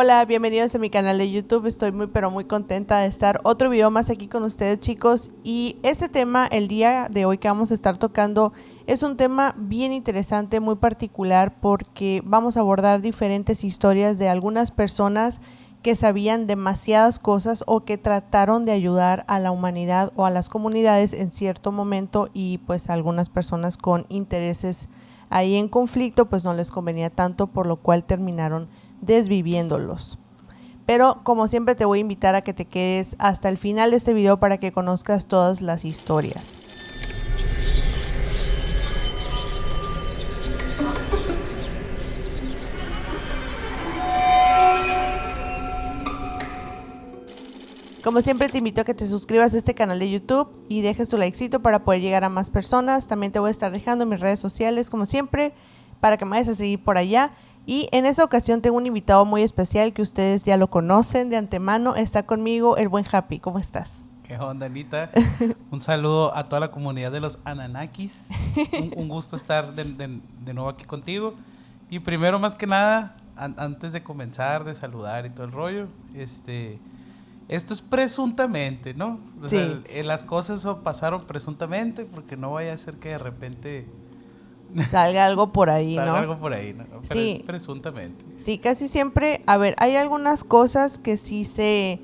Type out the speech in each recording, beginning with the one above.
Hola, bienvenidos a mi canal de YouTube. Estoy muy pero muy contenta de estar otro video más aquí con ustedes, chicos. Y este tema, el día de hoy que vamos a estar tocando, es un tema bien interesante, muy particular, porque vamos a abordar diferentes historias de algunas personas que sabían demasiadas cosas o que trataron de ayudar a la humanidad o a las comunidades en cierto momento, y pues algunas personas con intereses ahí en conflicto pues no les convenía tanto, por lo cual terminaron desviviéndolos. Pero como siempre te voy a invitar a que te quedes hasta el final de este video para que conozcas todas las historias. Como siempre te invito a que te suscribas a este canal de YouTube y dejes tu likecito para poder llegar a más personas. También te voy a estar dejando mis redes sociales como siempre para que me vayas a seguir por allá. Y en esta ocasión tengo un invitado muy especial que ustedes ya lo conocen de antemano. Está conmigo el buen Happy. ¿Cómo estás? ¿Qué onda, Anita? Un saludo a toda la comunidad de los Ananakis. Un gusto estar de nuevo aquí contigo. Y primero, más que nada, antes de comenzar, de saludar y todo el rollo, esto es presuntamente, ¿no? O sea, las cosas pasaron presuntamente, porque no vaya a ser que de repente salga algo por ahí, ¿no? Salga algo por ahí, ¿no? Pero sí, es presuntamente. Sí, casi siempre, a ver, hay algunas cosas que sí se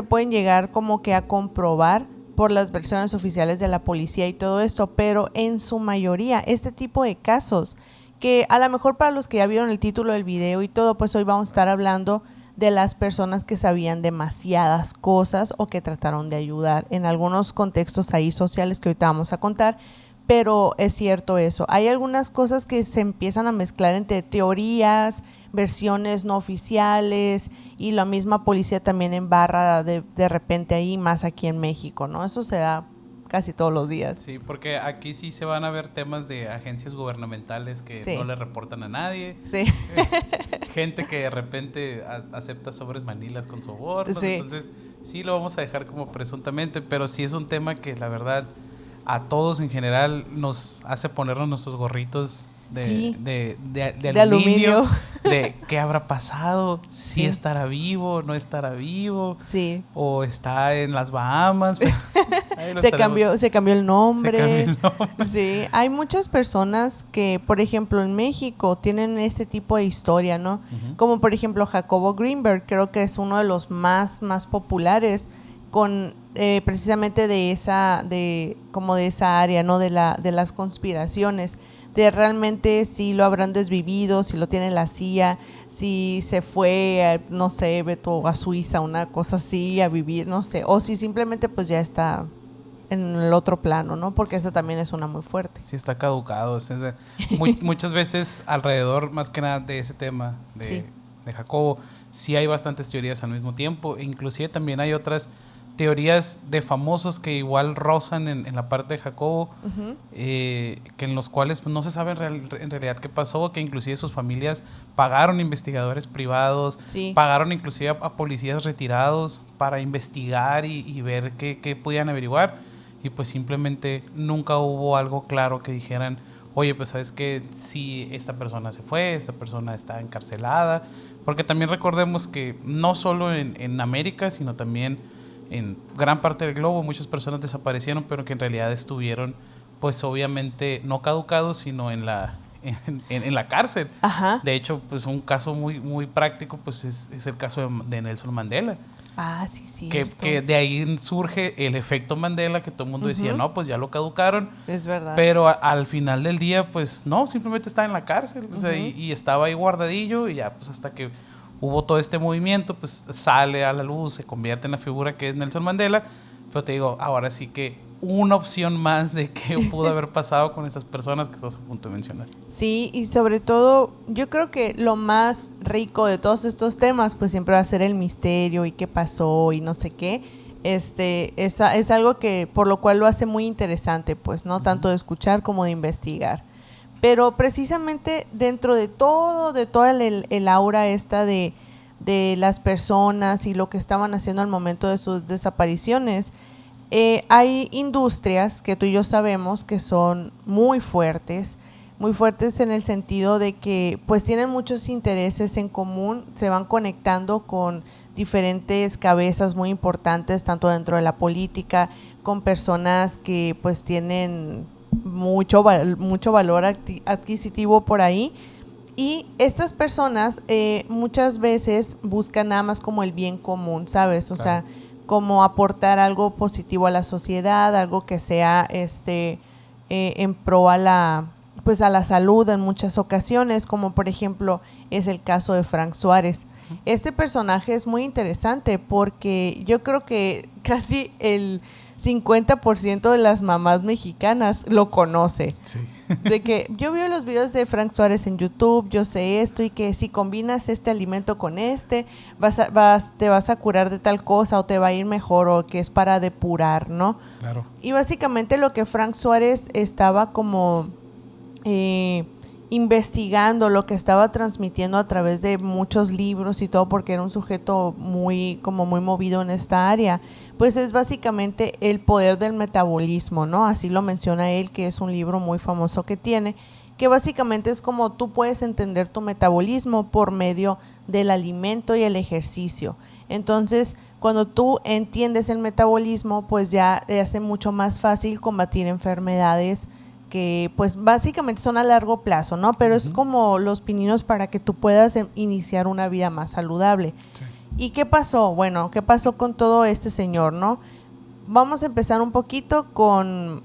pueden llegar como que a comprobar por las versiones oficiales de la policía y todo esto, pero en su mayoría este tipo de casos, que a lo mejor para los que ya vieron el título del video y todo, pues hoy vamos a estar hablando de las personas que sabían demasiadas cosas o que trataron de ayudar en algunos contextos ahí sociales que ahorita vamos a contar. Pero es cierto eso, hay algunas cosas que se empiezan a mezclar entre teorías, versiones no oficiales, y la misma policía también embarra de repente ahí, más aquí en México, ¿no? Eso se da casi todos los días. Sí, porque aquí sí se van a ver temas de agencias gubernamentales que no le reportan a nadie. Sí. Gente que de repente acepta sobres manilas con sobornos. Sí. Entonces sí lo vamos a dejar como presuntamente, pero sí es un tema que la verdad a todos en general nos hace ponernos nuestros gorritos de aluminio, de qué habrá pasado, si estará vivo, no estará vivo, o está en las Bahamas. se cambió el nombre. Sí, hay muchas personas que, por ejemplo, en México tienen este tipo de historia, ¿no? Uh-huh. Como por ejemplo Jacobo Greenberg, creo que es uno de los más populares, con precisamente de esa área, ¿no? De las conspiraciones, de realmente si lo habrán desvivido, si lo tiene la CIA, si se fue, no sé, Beto, a Suiza, una cosa así, a vivir, no sé, o si simplemente pues ya está en el otro plano, ¿no? Porque esa también es una muy fuerte. Sí, está caducado. Muchas veces alrededor, más que nada, de ese tema de Jacobo, sí hay bastantes teorías al mismo tiempo, e inclusive también hay otras teorías de famosos que igual rozan en la parte de Jacobo, uh-huh. Que en los cuales pues, no se sabe en realidad qué pasó, que inclusive sus familias pagaron investigadores privados, pagaron inclusive a policías retirados para investigar y ver qué podían averiguar, y pues simplemente nunca hubo algo claro que dijeran, oye, pues sabes que si esta persona se fue, esta persona está encarcelada, porque también recordemos que no solo en América, sino también en gran parte del globo muchas personas desaparecieron, pero que en realidad estuvieron pues obviamente no caducados, sino en la cárcel. Ajá. De hecho, pues un caso muy práctico pues es el caso de Nelson Mandela. Ah, sí, sí. Que de ahí surge el efecto Mandela, que todo el mundo decía, no, pues ya lo caducaron. Es verdad. Pero al final del día, pues no, simplemente estaba en la cárcel, o sea, y estaba ahí guardadillo, y ya pues hasta que hubo todo este movimiento, pues sale a la luz, se convierte en la figura que es Nelson Mandela. Pero te digo, ahora sí que una opción más de qué pudo haber pasado con esas personas que estás a punto de mencionar. Sí, y sobre todo, yo creo que lo más rico de todos estos temas, pues siempre va a ser el misterio y qué pasó y no sé qué. Es algo que, por lo cual lo hace muy interesante, pues, ¿no? Tanto de escuchar como de investigar. Pero precisamente dentro de toda el aura esta de las personas y lo que estaban haciendo al momento de sus desapariciones, hay industrias que tú y yo sabemos que son muy fuertes muy fuertes en el sentido de que pues tienen muchos intereses en común, se van conectando con diferentes cabezas muy importantes, tanto dentro de la política, con personas que pues tienen mucho valor adquisitivo por ahí. Y estas personas muchas veces buscan nada más como el bien común, ¿sabes? O sea, como aportar algo positivo a la sociedad, algo que sea en pro a la salud en muchas ocasiones, como por ejemplo es el caso de Frank Suárez. Este personaje es muy interesante porque yo creo que casi el 50% de las mamás mexicanas lo conoce. Sí. De que yo veo los videos de Frank Suárez en YouTube, yo sé esto y que si combinas este alimento con te vas a curar de tal cosa o te va a ir mejor o que es para depurar, ¿no? Claro. Y básicamente lo que Frank Suárez estaba como investigando, lo que estaba transmitiendo a través de muchos libros y todo, porque era un sujeto muy movido en esta área, pues es básicamente el poder del metabolismo, ¿no? Así lo menciona él, que es un libro muy famoso que tiene, que básicamente es como tú puedes entender tu metabolismo por medio del alimento y el ejercicio. Entonces, cuando tú entiendes el metabolismo, pues ya te hace mucho más fácil combatir enfermedades que pues básicamente son a largo plazo, ¿no? Pero es como los pininos para que tú puedas iniciar una vida más saludable. Sí. ¿Y qué pasó? Bueno, ¿qué pasó con todo este señor, no? Vamos a empezar un poquito con,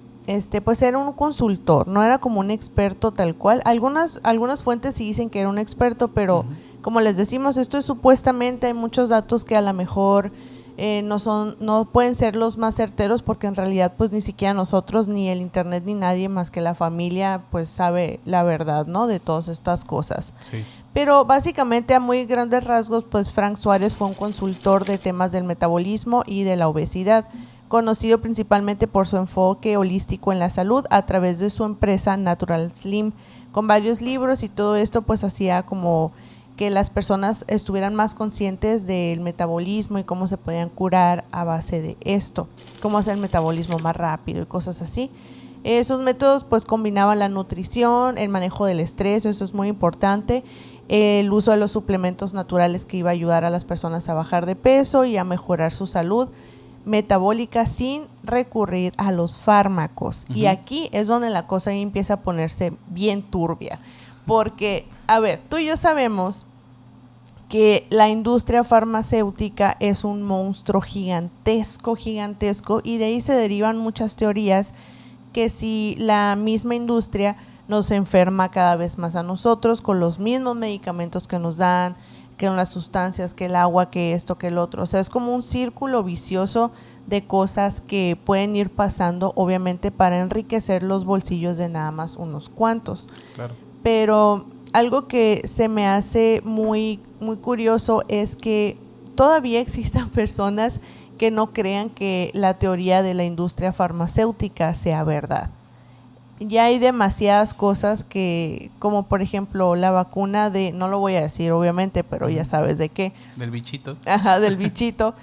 pues era un consultor, no era como un experto tal cual. Algunas fuentes sí dicen que era un experto, pero como les decimos, esto es supuestamente, hay muchos datos que a lo mejor no pueden ser los más certeros, porque en realidad pues ni siquiera nosotros, ni el internet, ni nadie más que la familia pues sabe la verdad, ¿no? De todas estas cosas. Sí. Pero básicamente a muy grandes rasgos pues Frank Suárez fue un consultor de temas del metabolismo y de la obesidad, conocido principalmente por su enfoque holístico en la salud a través de su empresa Natural Slim, con varios libros, y todo esto pues hacía como que las personas estuvieran más conscientes del metabolismo y cómo se podían curar a base de esto, cómo hacer el metabolismo más rápido y cosas así. Sus métodos pues combinaban la nutrición, el manejo del estrés, eso es muy importante, el uso de los suplementos naturales que iba a ayudar a las personas a bajar de peso y a mejorar su salud metabólica sin recurrir a los fármacos. Y aquí es donde la cosa empieza a ponerse bien turbia, porque, a ver, tú y yo sabemos que la industria farmacéutica es un monstruo gigantesco, y de ahí se derivan muchas teorías que si la misma industria nos enferma cada vez más a nosotros con los mismos medicamentos que nos dan, que son las sustancias, que el agua, que esto, que el otro. O sea, es como un círculo vicioso de cosas que pueden ir pasando, obviamente, para enriquecer los bolsillos de nada más unos cuantos. Claro. Pero algo que se me hace muy, muy curioso es que todavía existan personas que no crean que la teoría de la industria farmacéutica sea verdad. Ya hay demasiadas cosas que, como por ejemplo la vacuna no lo voy a decir obviamente, pero ya sabes de qué. Del bichito. Ajá, del bichito.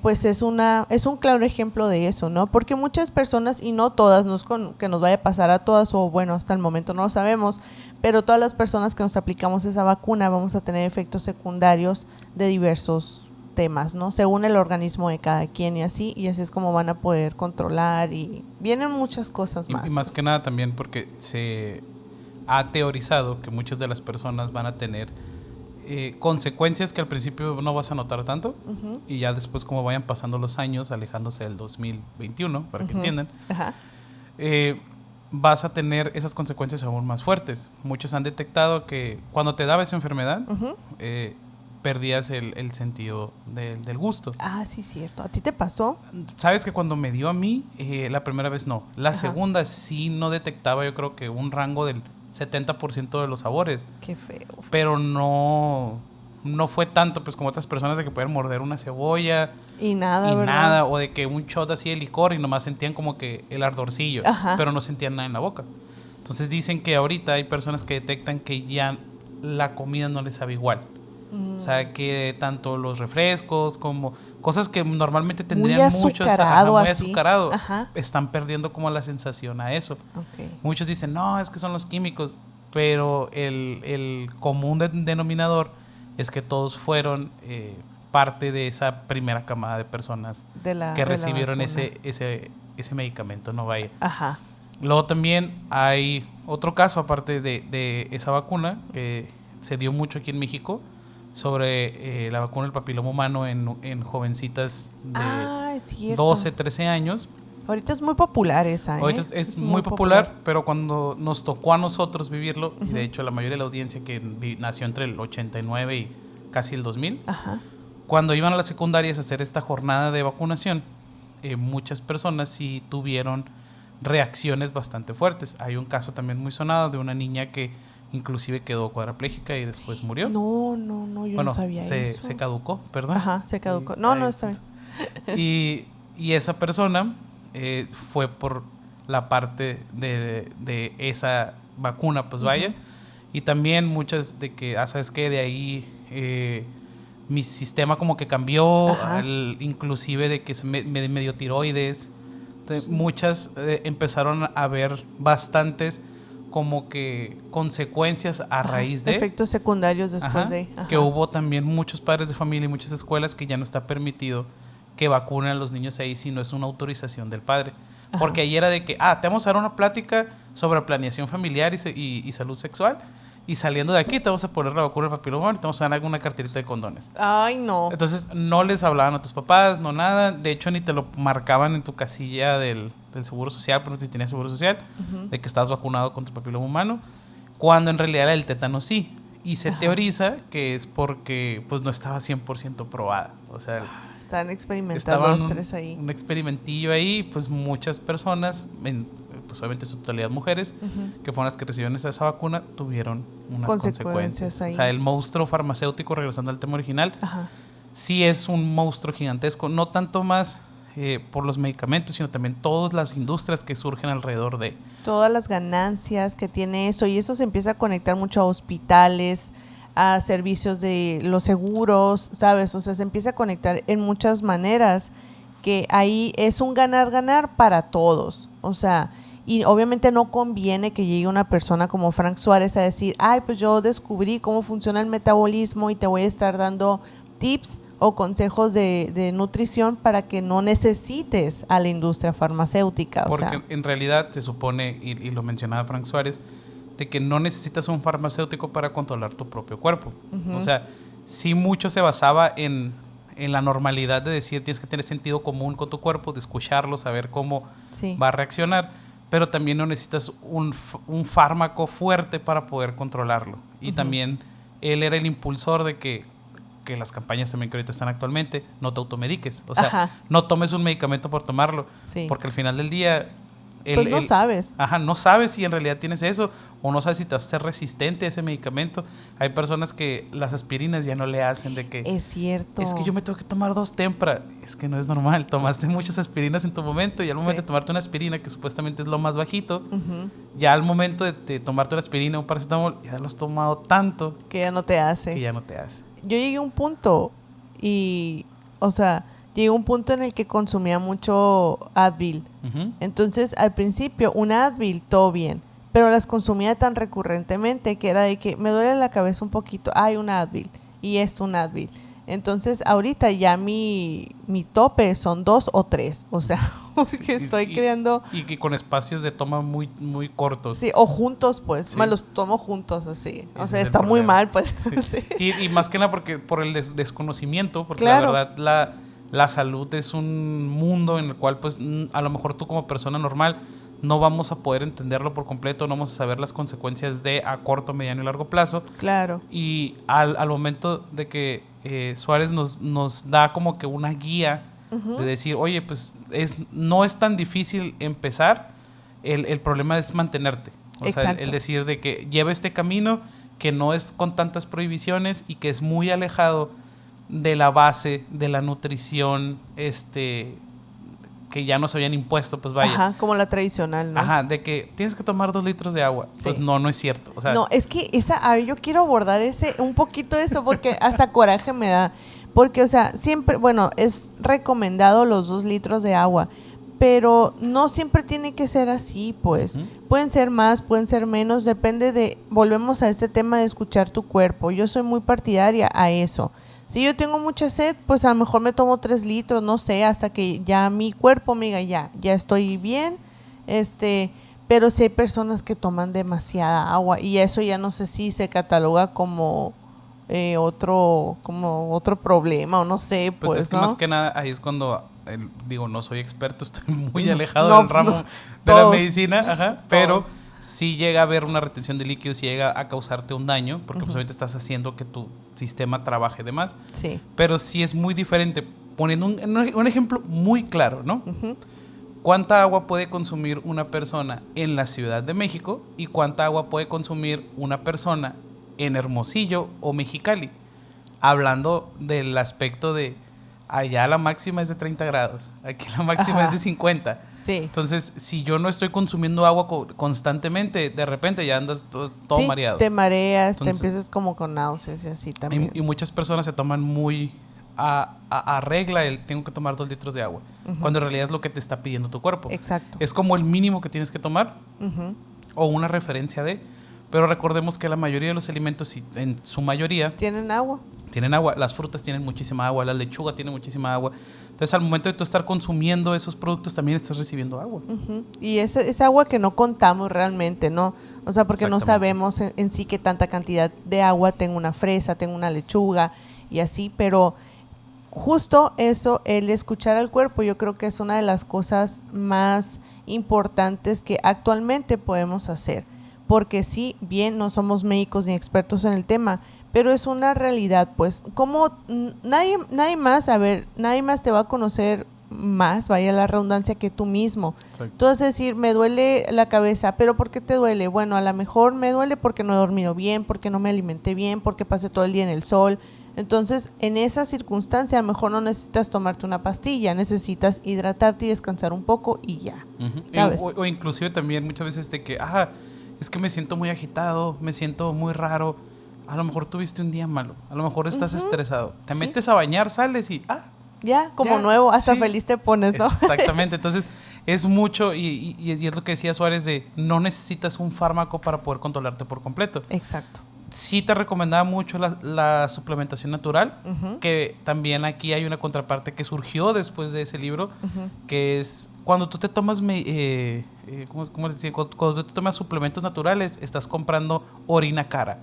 Pues es un claro ejemplo de eso, ¿no? Porque muchas personas, y no todas, no es que nos vaya a pasar a todas, o bueno, hasta el momento no lo sabemos, pero todas las personas que nos aplicamos esa vacuna vamos a tener efectos secundarios de diversos temas, ¿no? Según el organismo de cada quien y así es como van a poder controlar, y vienen muchas cosas más. Y más que nada también porque se ha teorizado que muchas de las personas van a tener consecuencias que al principio no vas a notar tanto, y ya después como vayan pasando los años, alejándose del 2021, para que entiendan, vas a tener esas consecuencias aún más fuertes. Muchos han detectado que cuando te daba esa enfermedad, perdías el sentido del gusto. Ah, sí, cierto. ¿A ti te pasó? Sabes que cuando me dio a mí, la primera vez no. La segunda sí no detectaba, yo creo que un rango del 70% de los sabores. Qué feo. Pero no fue tanto pues como otras personas de que pueden morder una cebolla y nada, o de que un shot así de licor y nomás sentían como que el ardorcillo, pero no sentían nada en la boca. Entonces dicen que ahorita hay personas que detectan que ya la comida no les sabe igual. O sea, que tanto los refrescos como cosas que normalmente tendrían muy muchos azucarado, muy así. azucarado, Ajá. están perdiendo como la sensación a eso. Okay. Muchos dicen, no, es que son los químicos, pero el común denominador es que todos fueron parte de esa primera camada de personas que recibieron ese medicamento, no vaya. Ajá. Luego también hay otro caso, aparte de esa vacuna, que se dio mucho aquí en México, sobre la vacuna del papiloma humano en jovencitas de es cierto. 12, 13 años. Ahorita es muy popular esa, ¿eh? Ahorita es muy popular, pero cuando nos tocó a nosotros vivirlo, y de hecho la mayoría de la audiencia que nació entre el 89 y casi el 2000, Ajá. cuando iban a las secundarias a hacer esta jornada de vacunación, muchas personas sí tuvieron reacciones bastante fuertes. Hay un caso también muy sonado de una niña que inclusive quedó cuadraplégica y después murió. No, yo no sabía eso. Se caducó, perdón. Ajá, se caducó. No, está bien. Y esa persona fue por la parte de esa vacuna, pues vaya. Y también muchas de que, ¿sabes qué? De ahí mi sistema como que cambió, inclusive de que me dio tiroides. Entonces, muchas empezaron a ver bastantes como que consecuencias a raíz de efectos secundarios después de que hubo también muchos padres de familia y muchas escuelas que ya no está permitido que vacunen a los niños ahí si no es una autorización del padre. Porque ahí era de que, te vamos a dar una plática sobre planeación familiar y salud sexual, y saliendo de aquí te vamos a poner la vacuna del papiloma humano y te vamos a dar alguna carterita de condones. Ay, no. Entonces no les hablaban a tus papás, no nada. De hecho, ni te lo marcaban en tu casilla del Seguro Social, pero no sé si tenías Seguro Social, de que estabas vacunado contra el papiloma humano, cuando en realidad era el tétano sí. Y se teoriza que es porque pues no estaba 100% probada. O sea, estaban experimentando los tres ahí. Un experimentillo ahí, pues muchas personas, pues obviamente en su totalidad mujeres, que fueron las que recibieron esa vacuna, tuvieron unas consecuencias. Ahí. O sea, el monstruo farmacéutico, regresando al tema original, sí es un monstruo gigantesco, no tanto más por los medicamentos, sino también todas las industrias que surgen alrededor de... Todas las ganancias que tiene eso, y eso se empieza a conectar mucho a hospitales, a servicios de los seguros, ¿sabes? O sea, se empieza a conectar en muchas maneras, que ahí es un ganar-ganar para todos. O sea, y obviamente no conviene que llegue una persona como Frank Suárez a decir, pues yo descubrí cómo funciona el metabolismo y te voy a estar dando tips o consejos de nutrición para que no necesites a la industria farmacéutica. Porque en realidad se supone, y lo mencionaba Frank Suárez, de que no necesitas un farmacéutico para controlar tu propio cuerpo. O sea, sí mucho se basaba en la normalidad de decir tienes que tener sentido común con tu cuerpo, de escucharlo, saber cómo va a reaccionar, pero también no necesitas un fármaco fuerte para poder controlarlo. Y también él era el impulsor de que las campañas también que ahorita están actualmente, no te automediques. O sea, no tomes un medicamento por tomarlo, porque al final del día... pues no sabes. No sabes si en realidad tienes eso, o no sabes si te vas a ser resistente a ese medicamento. Hay personas que las aspirinas ya no le hacen de que... Es cierto. Es que yo me tengo que tomar 2 Tempra. Es que no es normal. Tomaste muchas aspirinas en tu momento y al momento de tomarte una aspirina, que supuestamente es lo más bajito, ya al momento de tomarte una aspirina o un paracetamol, ya lo has tomado tanto... que ya no te hace. Yo llegué a un punto y, o sea... Llegó un punto en el que consumía mucho Advil. Entonces, al principio, un Advil, todo bien. Pero las consumía tan recurrentemente que era de que me duele la cabeza un poquito. Un Advil. Y esto, un Advil. Entonces, ahorita ya mi tope son 2 o 3. O sea, que estoy creando... Y que con espacios de toma muy, muy cortos. Sí, o juntos, pues. Me los tomo juntos, así. O sea, está muy mal, pues. Sí. Y más que nada porque por el desconocimiento. Porque la verdad, la salud es un mundo en el cual pues a lo mejor tú como persona normal no vamos a poder entenderlo por completo, no vamos a saber las consecuencias a corto, mediano y largo plazo. Claro. Y al momento de que Suárez nos da como que una guía de decir, oye, pues no es tan difícil empezar, el problema es mantenerte. O sea, el decir de que lleva este camino que no es con tantas prohibiciones y que es muy alejado de la base de la nutrición que que ya nos habían impuesto, pues vaya. Ajá, como la tradicional, ¿no? Ajá, de que tienes que tomar 2 litros de agua. Sí. Pues no es cierto. O sea, no, es que a ver, yo quiero abordar un poquito de eso porque hasta coraje me da. Porque, o sea, siempre, bueno, es recomendado los 2 litros de agua, pero no siempre tiene que ser así, pues. Uh-huh. Pueden ser más, pueden ser menos, volvemos a este tema de escuchar tu cuerpo. Yo soy muy partidaria a eso. Si yo tengo mucha sed, pues a lo mejor me tomo 3 litros, no sé, hasta que ya mi cuerpo me diga, ya estoy bien, pero sí hay personas que toman demasiada agua y eso ya no sé si se cataloga como otro problema o no sé, pues, es que ¿no? más que nada ahí es cuando digo, no soy experto, estoy muy alejado del ramo de la medicina, ajá, pero sí llega a haber una retención de líquidos, sí llega a causarte un daño, porque pues ahorita estás haciendo que tu sistema trabaje de más. Sí. Pero sí es muy diferente. Poniendo un ejemplo muy claro, ¿no? ¿Cuánta agua puede consumir una persona en la Ciudad de México y cuánta agua puede consumir una persona en Hermosillo o Mexicali? Hablando del aspecto de allá la máxima es de 30 grados, aquí la máxima es de 50. Sí. Entonces, si yo no estoy consumiendo agua constantemente, de repente ya andas todo mareado. Te mareas, entonces, te empiezas como con náuseas y así también. Y muchas personas se toman muy a regla tengo que tomar 2 litros de agua, cuando en realidad es lo que te está pidiendo tu cuerpo. Exacto. Es como el mínimo que tienes que tomar o una referencia de... Pero recordemos que la mayoría de los alimentos, en su mayoría... ¿Tienen agua? Tienen agua. Las frutas tienen muchísima agua, la lechuga tiene muchísima agua. Entonces, al momento de tú estar consumiendo esos productos, también estás recibiendo agua. Y es agua que no contamos realmente, ¿no? O sea, porque no sabemos en sí qué tanta cantidad de agua tengo una fresa, tengo una lechuga y así, pero justo eso, el escuchar al cuerpo, yo creo que es una de las cosas más importantes que actualmente podemos hacer. Porque sí, bien, no somos médicos ni expertos en el tema, pero es una realidad, pues, como nadie más te va a conocer más, vaya la redundancia, que tú mismo. Exacto. Tú vas a decir, me duele la cabeza, pero ¿por qué te duele? Bueno, a lo mejor me duele porque no he dormido bien, porque no me alimenté bien, porque pasé todo el día en el sol. Entonces, en esa circunstancia, a lo mejor no necesitas tomarte una pastilla, necesitas hidratarte y descansar un poco y ya, ¿sabes? O inclusive también muchas veces de que, es que me siento muy agitado, me siento muy raro. A lo mejor tuviste un día malo, a lo mejor estás estresado. Te metes a bañar, sales y ya, como nuevo, hasta sí. Feliz te pones, ¿no? Exactamente, entonces es mucho y es lo que decía Suárez de no necesitas un fármaco para poder controlarte por completo. Exacto. Sí te recomendaba mucho la suplementación natural, que también aquí hay una contraparte que surgió después de ese libro, que es cuando tú te tomas, ¿cómo decía? Cuando tú te tomas suplementos naturales, estás comprando orina cara,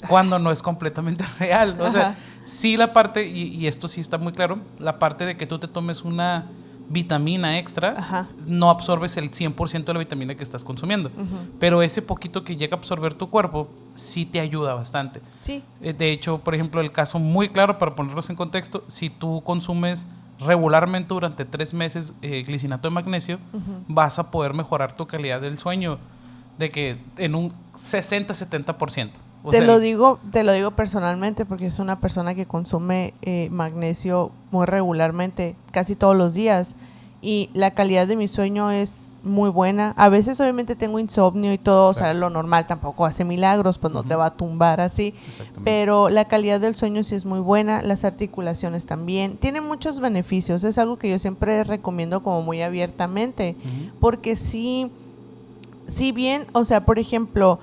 cuando no es completamente real. O sea, sí la parte, y esto sí está muy claro, la parte de que tú te tomes una vitamina extra, no absorbes el 100% de la vitamina que estás consumiendo. Pero ese poquito que llega a absorber tu cuerpo, sí te ayuda bastante. Sí. De hecho, por ejemplo, el caso muy claro, para ponerlos en contexto, si tú consumes regularmente durante 3 meses glicinato de magnesio, vas a poder mejorar tu calidad del sueño de que en un 60-70%. Te lo digo personalmente porque es una persona que consume magnesio muy regularmente, casi todos los días, y la calidad de mi sueño es muy buena. A veces obviamente tengo insomnio y todo, o sea, lo normal tampoco hace milagros, pues no te va a tumbar así, pero la calidad del sueño sí es muy buena, las articulaciones también, tiene muchos beneficios, es algo que yo siempre recomiendo como muy abiertamente, porque sí bien, o sea, por ejemplo,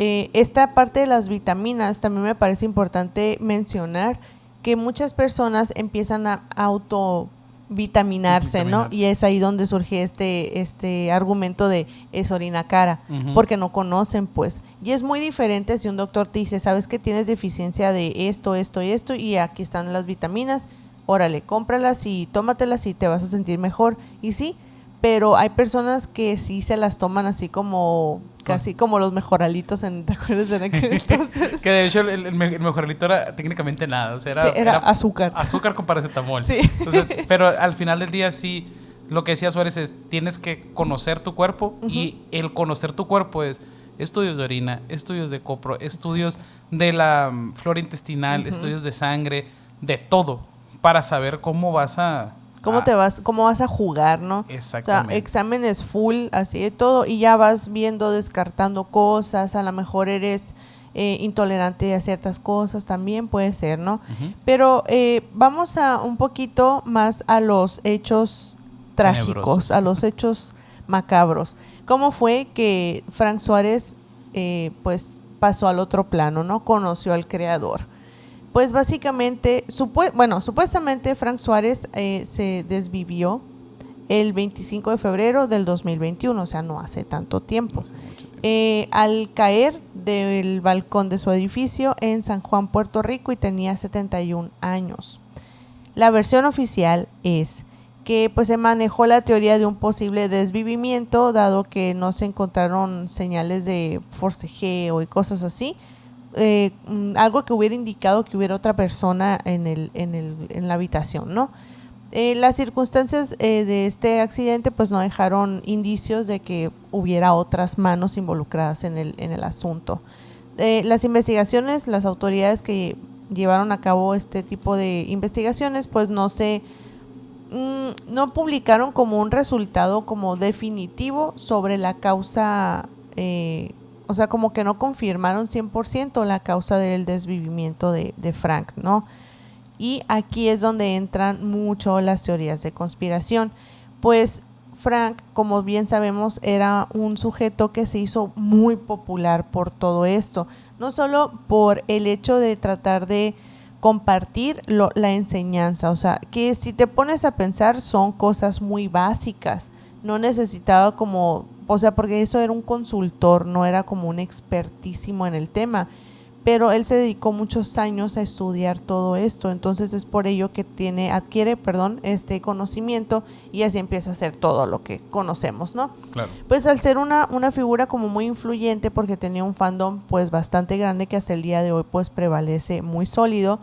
esta parte de las vitaminas también me parece importante mencionar que muchas personas empiezan a autovitaminarse, ¿no? Y es ahí donde surge este argumento de es orina cara, porque no conocen, pues. Y es muy diferente si un doctor te dice, sabes que tienes deficiencia de esto, esto y esto, y aquí están las vitaminas, órale, cómpralas y tómatelas y te vas a sentir mejor. Y sí, pero hay personas que sí se las toman así como casi como los mejoralitos, ¿te acuerdas de aquel entonces? Que de hecho el mejoralito era técnicamente nada, o sea, era azúcar. Azúcar con paracetamol. Sí. Entonces, pero al final del día sí, lo que decía Suárez es, tienes que conocer tu cuerpo y el conocer tu cuerpo es estudios de orina, estudios de copro, estudios de la flora intestinal, estudios de sangre, de todo, para saber cómo vas a cómo vas a jugar, ¿no? Exactamente. O sea, exámenes full, así de todo, y ya vas viendo, descartando cosas, a lo mejor eres intolerante a ciertas cosas, también puede ser, ¿no? Pero vamos a un poquito más a los hechos trágicos, tenebrosos, a los hechos macabros. ¿Cómo fue que Frank Suárez pues pasó al otro plano, ¿no? Conoció al creador. Pues básicamente, supuestamente Frank Suárez se desvivió el 25 de febrero del 2021, o sea, no hace tanto tiempo. Al caer del balcón de su edificio en San Juan, Puerto Rico, y tenía 71 años. La versión oficial es que pues se manejó la teoría de un posible desvivimiento, dado que no se encontraron señales de forcejeo y cosas así. Algo que hubiera indicado que hubiera otra persona en la habitación, ¿no? Las circunstancias de este accidente pues no dejaron indicios de que hubiera otras manos involucradas en el asunto. Las investigaciones, las autoridades que llevaron a cabo este tipo de investigaciones pues no publicaron como un resultado como definitivo sobre la causa, o sea, como que no confirmaron 100% la causa del desvivimiento de Frank, ¿no? Y aquí es donde entran mucho las teorías de conspiración. Pues Frank, como bien sabemos, era un sujeto que se hizo muy popular por todo esto. No solo por el hecho de tratar de compartir la enseñanza. O sea, que si te pones a pensar son cosas muy básicas. No necesitaba como, o sea, porque eso era un consultor, no era como un expertísimo en el tema. Pero él se dedicó muchos años a estudiar todo esto, entonces es por ello que adquiere este conocimiento y así empieza a hacer todo lo que conocemos, ¿no? Claro. Pues al ser una figura como muy influyente, porque tenía un fandom pues bastante grande que hasta el día de hoy pues prevalece muy sólido,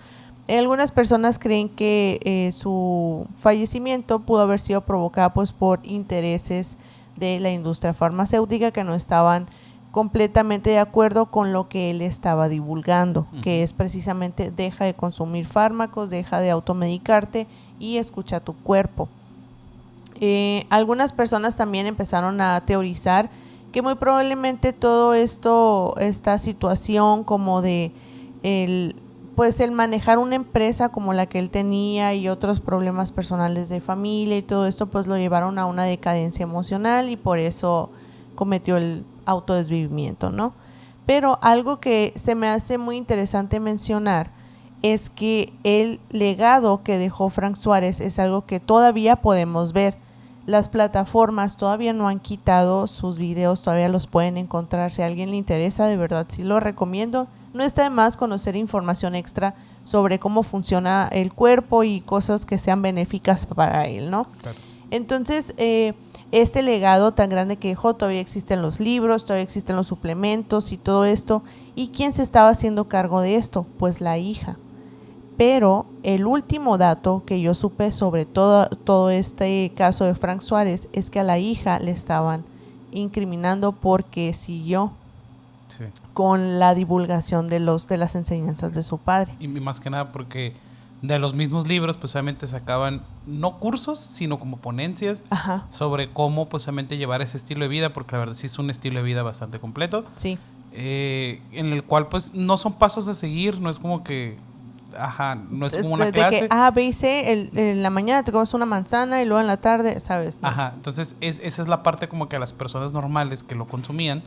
algunas personas creen que su fallecimiento pudo haber sido provocado pues por intereses de la industria farmacéutica que no estaban completamente de acuerdo con lo que él estaba divulgando, que es precisamente deja de consumir fármacos, deja de automedicarte y escucha tu cuerpo. Algunas personas también empezaron a teorizar que muy probablemente todo esta situación como de el manejar una empresa como la que él tenía y otros problemas personales de familia y todo esto pues lo llevaron a una decadencia emocional y por eso cometió el autodesvivimiento, ¿no? Pero algo que se me hace muy interesante mencionar es que el legado que dejó Frank Suárez es algo que todavía podemos ver. Las plataformas todavía no han quitado sus videos, todavía los pueden encontrar. Si a alguien le interesa, de verdad sí lo recomiendo. No está de más conocer información extra sobre cómo funciona el cuerpo y cosas que sean benéficas para él, ¿no? Claro. Entonces, este legado tan grande que dejó, todavía existen los libros, todavía existen los suplementos y todo esto. ¿Y quién se estaba haciendo cargo de esto? Pues la hija. Pero el último dato que yo supe sobre todo este caso de Frank Suárez es que a la hija le estaban incriminando porque siguió con la divulgación de las enseñanzas de su padre. Y más que nada porque de los mismos libros pues obviamente sacaban no cursos sino como ponencias sobre cómo pues obviamente llevar ese estilo de vida, porque la verdad sí es un estilo de vida bastante completo, en el cual pues no son pasos a seguir, no es como que no es como una clase de que A, B y C, en la mañana te comes una manzana y luego en la tarde, ¿sabes? ¿No? Entonces esa es la parte como que a las personas normales que lo consumían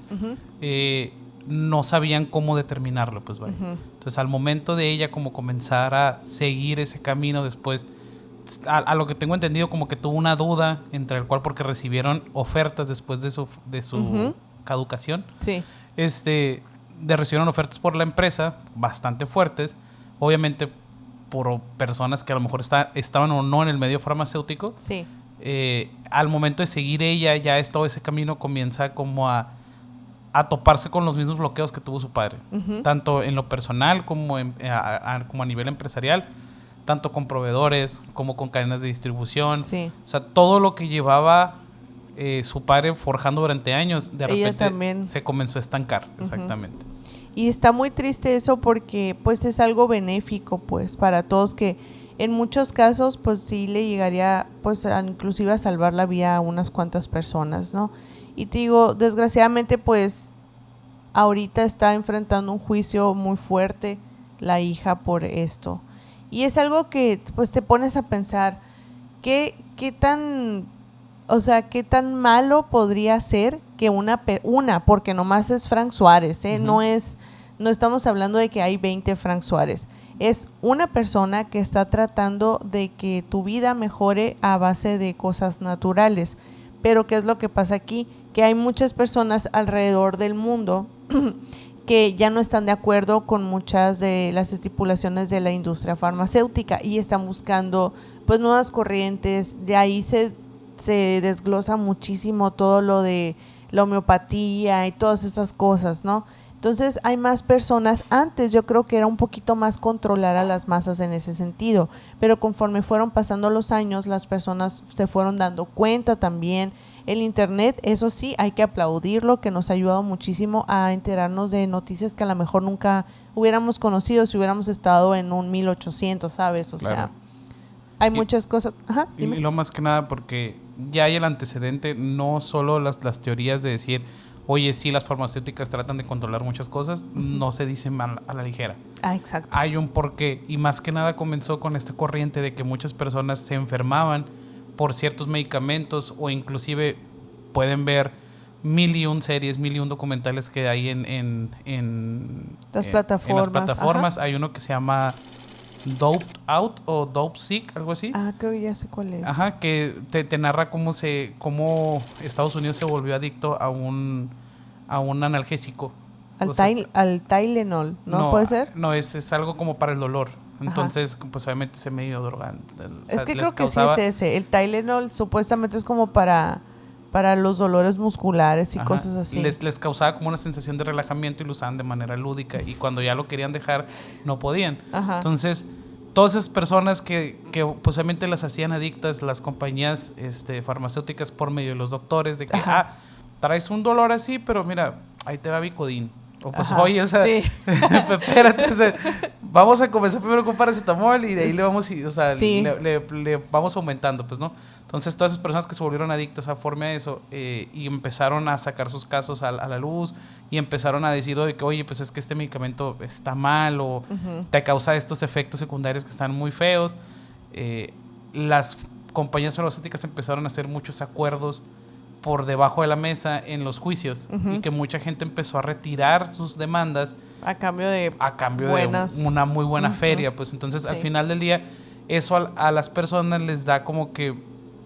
no sabían cómo determinarlo, pues vaya. Entonces al momento de ella como comenzar a seguir ese camino después, a lo que tengo entendido como que tuvo una duda entre el cual, porque recibieron ofertas después de su caducación. Recibieron ofertas por la empresa bastante fuertes, obviamente por personas que a lo mejor estaban o no en el medio farmacéutico. Al momento de seguir ella, ya todo ese camino comienza como a toparse con los mismos bloqueos que tuvo su padre, tanto en lo personal como a nivel empresarial, tanto con proveedores como con cadenas de distribución. O sea, todo lo que llevaba su padre forjando durante años, de repente se comenzó a estancar. Exactamente. Y está muy triste eso porque pues es algo benéfico pues para todos, que en muchos casos pues sí le llegaría pues inclusive a salvar la vida a unas cuantas personas, ¿no? Y te digo, desgraciadamente pues ahorita está enfrentando un juicio muy fuerte la hija por esto. Y es algo que pues te pones a pensar, ¿qué tan, o sea, qué tan malo podría ser que una porque nomás es Frank Suárez, ¿eh? No estamos hablando de que hay 20 Frank Suárez. Es una persona que está tratando de que tu vida mejore a base de cosas naturales. Pero ¿qué es lo que pasa aquí? Que hay muchas personas alrededor del mundo que ya no están de acuerdo con muchas de las estipulaciones de la industria farmacéutica y están buscando pues nuevas corrientes. De ahí se desglosa muchísimo todo lo de la homeopatía y todas esas cosas, ¿no? Entonces hay más personas. Antes yo creo que era un poquito más controlar a las masas en ese sentido, pero conforme fueron pasando los años, las personas se fueron dando cuenta también. El internet, eso sí, hay que aplaudirlo, que nos ha ayudado muchísimo a enterarnos de noticias que a lo mejor nunca hubiéramos conocido si hubiéramos estado en un 1800, ¿sabes? O sea, hay muchas cosas. Ajá, dime. Y lo más que nada porque ya hay el antecedente, no solo las teorías de decir, oye, sí, las farmacéuticas tratan de controlar muchas cosas, no se dicen a la ligera. Ah, exacto. Hay un porqué, y más que nada comenzó con esta corriente de que muchas personas se enfermaban por ciertos medicamentos, o inclusive pueden ver 1001 series, 1001 documentales que hay en las plataformas. En las plataformas. Hay uno que se llama Doped Out o Dope Sick, algo así. Ah, creo que ya sé cuál es. Ajá, que te narra cómo Estados Unidos se volvió adicto a un analgésico. Al Tylenol, ¿no? ¿Puede ser? No, es algo como para el dolor. Entonces, pues obviamente se medio drogante. Es que creo que sí es ese. El Tylenol supuestamente es como para los dolores musculares y cosas así. Les causaba como una sensación de relajamiento y lo usaban de manera lúdica. Y cuando ya lo querían dejar, no podían. Ajá. Entonces, todas esas personas que posiblemente las hacían adictas, las compañías farmacéuticas por medio de los doctores, de que, traes un dolor así, pero mira, ahí te va Vicodin. O pues, oye, o sea, sí. Espérate, o sea, vamos a comenzar primero con paracetamol y de ahí le vamos, le vamos aumentando, pues, ¿no? Entonces, todas esas personas que se volvieron adictas a forma de eso y empezaron a sacar sus casos a la luz y empezaron a decir, oye, pues es que este medicamento está mal o te causa estos efectos secundarios que están muy feos. Las compañías farmacéuticas empezaron a hacer muchos acuerdos por debajo de la mesa en los juicios y que mucha gente empezó a retirar sus demandas a cambio de una muy buena feria, pues entonces al final del día eso a las personas les da como que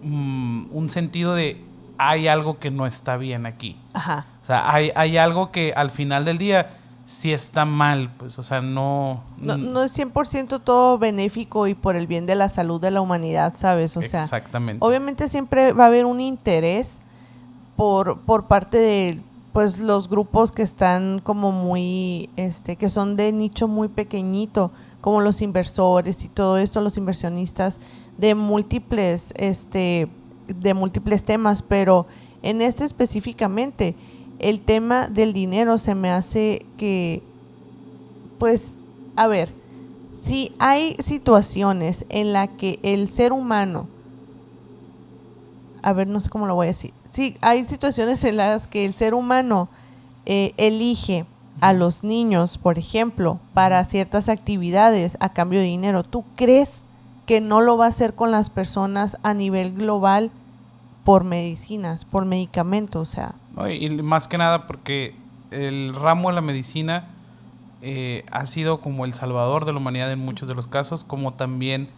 un sentido de hay algo que no está bien aquí. Ajá. O sea, hay algo que al final del día sí está mal, pues, o sea, no es 100% todo benéfico y por el bien de la salud de la humanidad, ¿sabes? O sea, exactamente. Obviamente siempre va a haber un interés por parte de pues los grupos que están como muy que son de nicho muy pequeñito, como los inversores y todo eso, los inversionistas de múltiples temas, pero en específicamente el tema del dinero se me hace que pues a ver, si hay situaciones en las que el ser humano, a ver, no sé cómo lo voy a decir. Sí, hay situaciones en las que el ser humano elige a los niños, por ejemplo, para ciertas actividades a cambio de dinero. ¿Tú crees que no lo va a hacer con las personas a nivel global por medicinas, por medicamentos? O sea. Y más que nada porque el ramo de la medicina ha sido como el salvador de la humanidad en muchos de los casos, como también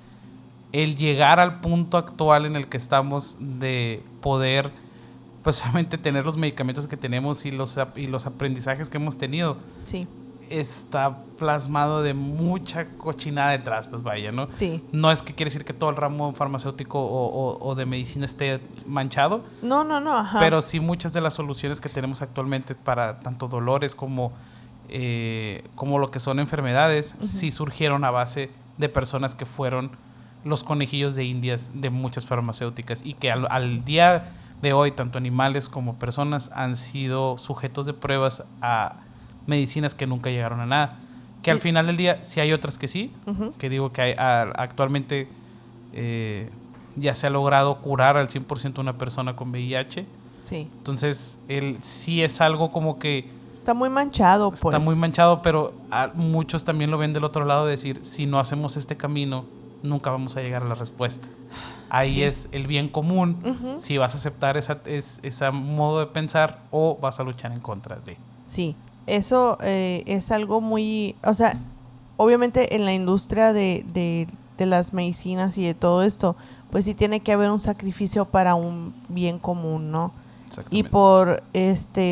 el llegar al punto actual en el que estamos de poder pues solamente tener los medicamentos que tenemos y los aprendizajes que hemos tenido. Sí. Está plasmado de mucha cochinada detrás, pues vaya, ¿no? Sí. No es que quiere decir que todo el ramo farmacéutico o de medicina esté manchado. No, ajá. Pero sí muchas de las soluciones que tenemos actualmente para tanto dolores como lo que son enfermedades, sí surgieron a base de personas que fueron los conejillos de indias de muchas farmacéuticas y que al día de hoy, tanto animales como personas han sido sujetos de pruebas a medicinas que nunca llegaron a nada, Que al final del día sí hay otras que sí, que digo que actualmente ya se ha logrado curar al 100% una persona con VIH. Sí. Entonces, sí es algo como que... Está muy manchado, pues. Está muy manchado, pero muchos también lo ven del otro lado, de decir, si no hacemos este camino, nunca vamos a llegar a la respuesta. Ahí es el bien común, si vas a aceptar ese modo de pensar o vas a luchar en contra de. Sí, eso es algo muy... O sea, obviamente en la industria de las medicinas y de todo esto, pues sí tiene que haber un sacrificio para un bien común, ¿no? Y por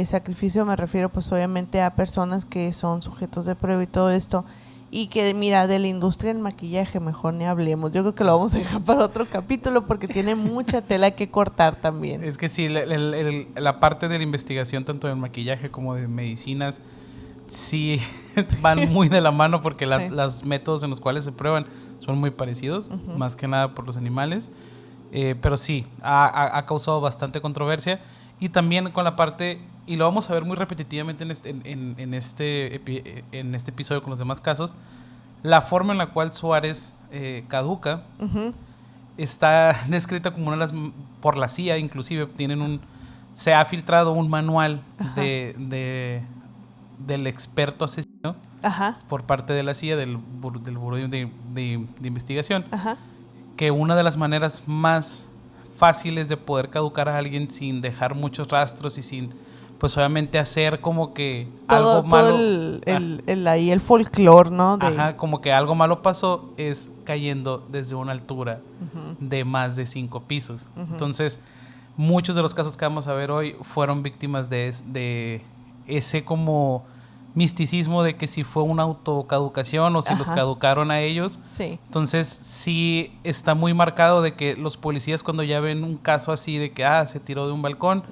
sacrificio me refiero pues obviamente a personas que son sujetos de prueba y todo esto. Y que mira, de la industria del maquillaje mejor ni hablemos. Yo creo que lo vamos a dejar para otro capítulo porque tiene mucha tela que cortar también. Es que sí, la parte de la investigación tanto del maquillaje como de medicinas sí van muy de la mano porque los métodos en los cuales se prueban son muy parecidos, más que nada por los animales. Pero sí, ha causado bastante controversia. Y también con la parte, y lo vamos a ver muy repetitivamente en este episodio con los demás casos, la forma en la cual Suárez caduca está descrita como por la CIA, inclusive se ha filtrado un manual del experto asesino por parte de la CIA, del Buró de Investigación, que una de las maneras más fáciles de poder caducar a alguien sin dejar muchos rastros y sin, pues obviamente hacer como que algo malo. El folclore, ¿no? Como que algo malo pasó, es cayendo desde una altura de más de 5 pisos. Entonces, muchos de los casos que vamos a ver hoy fueron víctimas de ese como misticismo de que si fue una autocaducación o si los caducaron a ellos. Sí. Entonces sí está muy marcado de que los policías cuando ya ven un caso así de que se tiró de un balcón,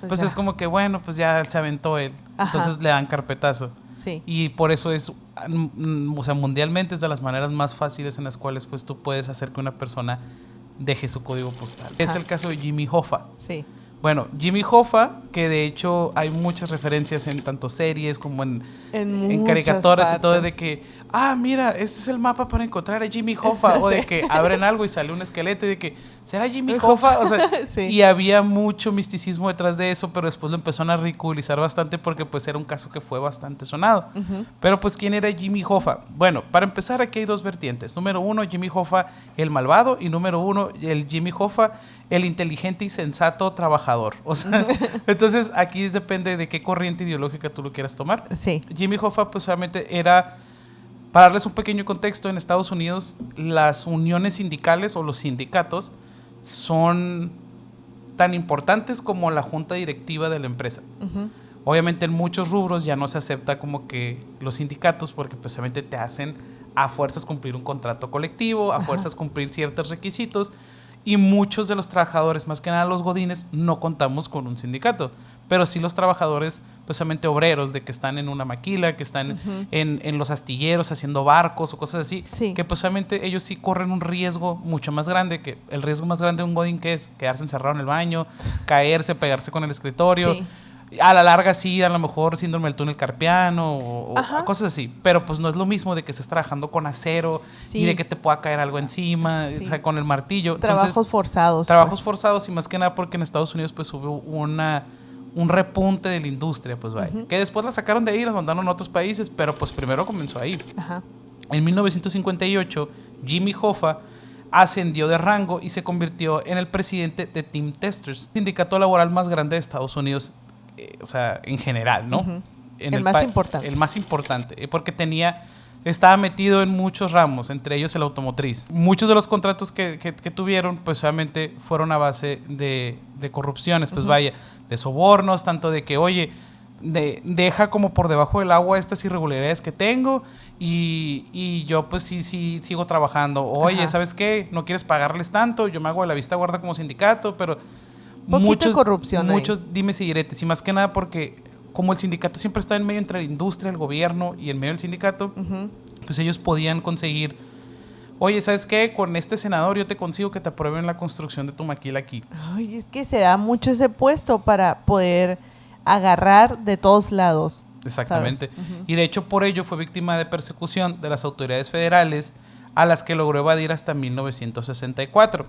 pues es como que bueno, pues ya se aventó él. Entonces le dan carpetazo. Sí. Y por eso es, o sea, mundialmente es de las maneras más fáciles en las cuales pues tú puedes hacer que una persona deje su código postal. Es el caso de Jimmy Hoffa. Sí. Bueno, Jimmy Hoffa, que de hecho hay muchas referencias en tanto series como en caricaturas y todo, de que, mira, este es el mapa para encontrar a Jimmy Hoffa, o de que abren algo y sale un esqueleto y de que, ¿será Jimmy Hoffa? O sea, y había mucho misticismo detrás de eso, pero después lo empezaron a ridiculizar bastante porque pues era un caso que fue bastante sonado. Pero pues, ¿quién era Jimmy Hoffa? Bueno, para empezar aquí hay dos vertientes. Número 1, Jimmy Hoffa el malvado, y número 2, el Jimmy Hoffa el inteligente y sensato trabajador. O sea, entonces aquí depende de qué corriente ideológica tú lo quieras tomar. Sí. Jimmy Hoffa pues obviamente era, para darles un pequeño contexto, en Estados Unidos las uniones sindicales o los sindicatos son tan importantes como la junta directiva de la empresa. Obviamente en muchos rubros ya no se acepta como que los sindicatos, porque pues obviamente te hacen a fuerzas cumplir un contrato colectivo, a fuerzas cumplir ciertos requisitos. Y muchos de los trabajadores, más que nada los godines, no contamos con un sindicato. Pero sí los trabajadores, pues obviamente obreros, de que están en una maquila, que están en los astilleros haciendo barcos o cosas así, que pues obviamente ellos sí corren un riesgo mucho más grande, que el riesgo más grande de un godín, que es quedarse encerrado en el baño, caerse, pegarse con el escritorio. Sí. A la larga sí, a lo mejor síndrome del túnel carpiano o cosas así, pero pues no es lo mismo de que estés trabajando con acero y de que te pueda caer algo encima, o sea, con el martillo. Trabajos forzados. Trabajos forzados, y más que nada porque en Estados Unidos pues hubo un repunte de la industria, pues vaya, que después la sacaron de ahí y la mandaron a otros países, pero pues primero comenzó ahí. En 1958, Jimmy Hoffa ascendió de rango y se convirtió en el presidente de Team Testers, sindicato laboral más grande de Estados Unidos. O sea, en general, ¿no? El más importante. El más importante, porque estaba metido en muchos ramos, entre ellos el automotriz. Muchos de los contratos que tuvieron, pues obviamente fueron a base de corrupciones, pues vaya, de sobornos, tanto de que, oye, deja como por debajo del agua estas irregularidades que tengo y yo pues sí sigo trabajando. Oye, ¿sabes qué? No quieres pagarles tanto, yo me hago de la vista gorda como sindicato, pero... Poquito de corrupción. Muchos dimes y diretes, y más que nada porque como el sindicato siempre está en medio entre la industria, el gobierno y en medio del sindicato, pues ellos podían conseguir, oye, ¿sabes qué? Con este senador yo te consigo que te aprueben la construcción de tu maquila aquí. Ay, es que se da mucho ese puesto para poder agarrar de todos lados. Exactamente. Y de hecho por ello fue víctima de persecución de las autoridades federales, a las que logró evadir hasta 1964.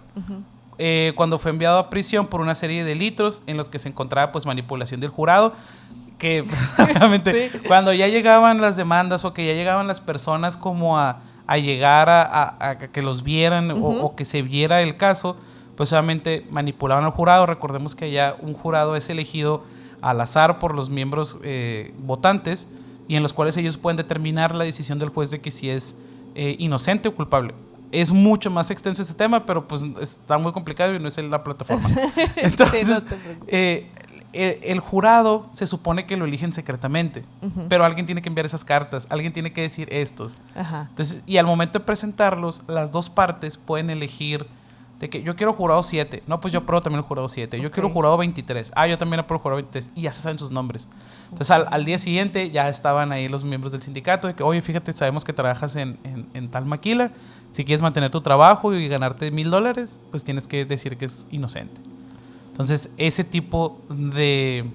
Cuando fue enviado a prisión por una serie de delitos en los que se encontraba pues manipulación del jurado, que pues, obviamente cuando ya llegaban las demandas o que ya llegaban las personas como a llegar a que los vieran o que se viera el caso, pues obviamente manipulaban al jurado. Recordemos que ya un jurado es elegido al azar por los miembros votantes, y en los cuales ellos pueden determinar la decisión del juez de que si es inocente o culpable. Es mucho más extenso este tema, pero pues está muy complicado y no es en la plataforma. Entonces, sí, no el jurado se supone que lo eligen secretamente, pero alguien tiene que enviar esas cartas, alguien tiene que decir estos. Entonces, y al momento de presentarlos, las dos partes pueden elegir de que yo quiero jurado 7. No, pues yo apruebo también el jurado 7. Yo quiero jurado 23. Yo también apruebo el jurado 23. Y ya se saben sus nombres. Entonces, al día siguiente ya estaban ahí los miembros del sindicato de que, oye, fíjate, sabemos que trabajas en tal maquila. Si quieres mantener tu trabajo y ganarte $1,000, pues tienes que decir que es inocente. Entonces, ese tipo de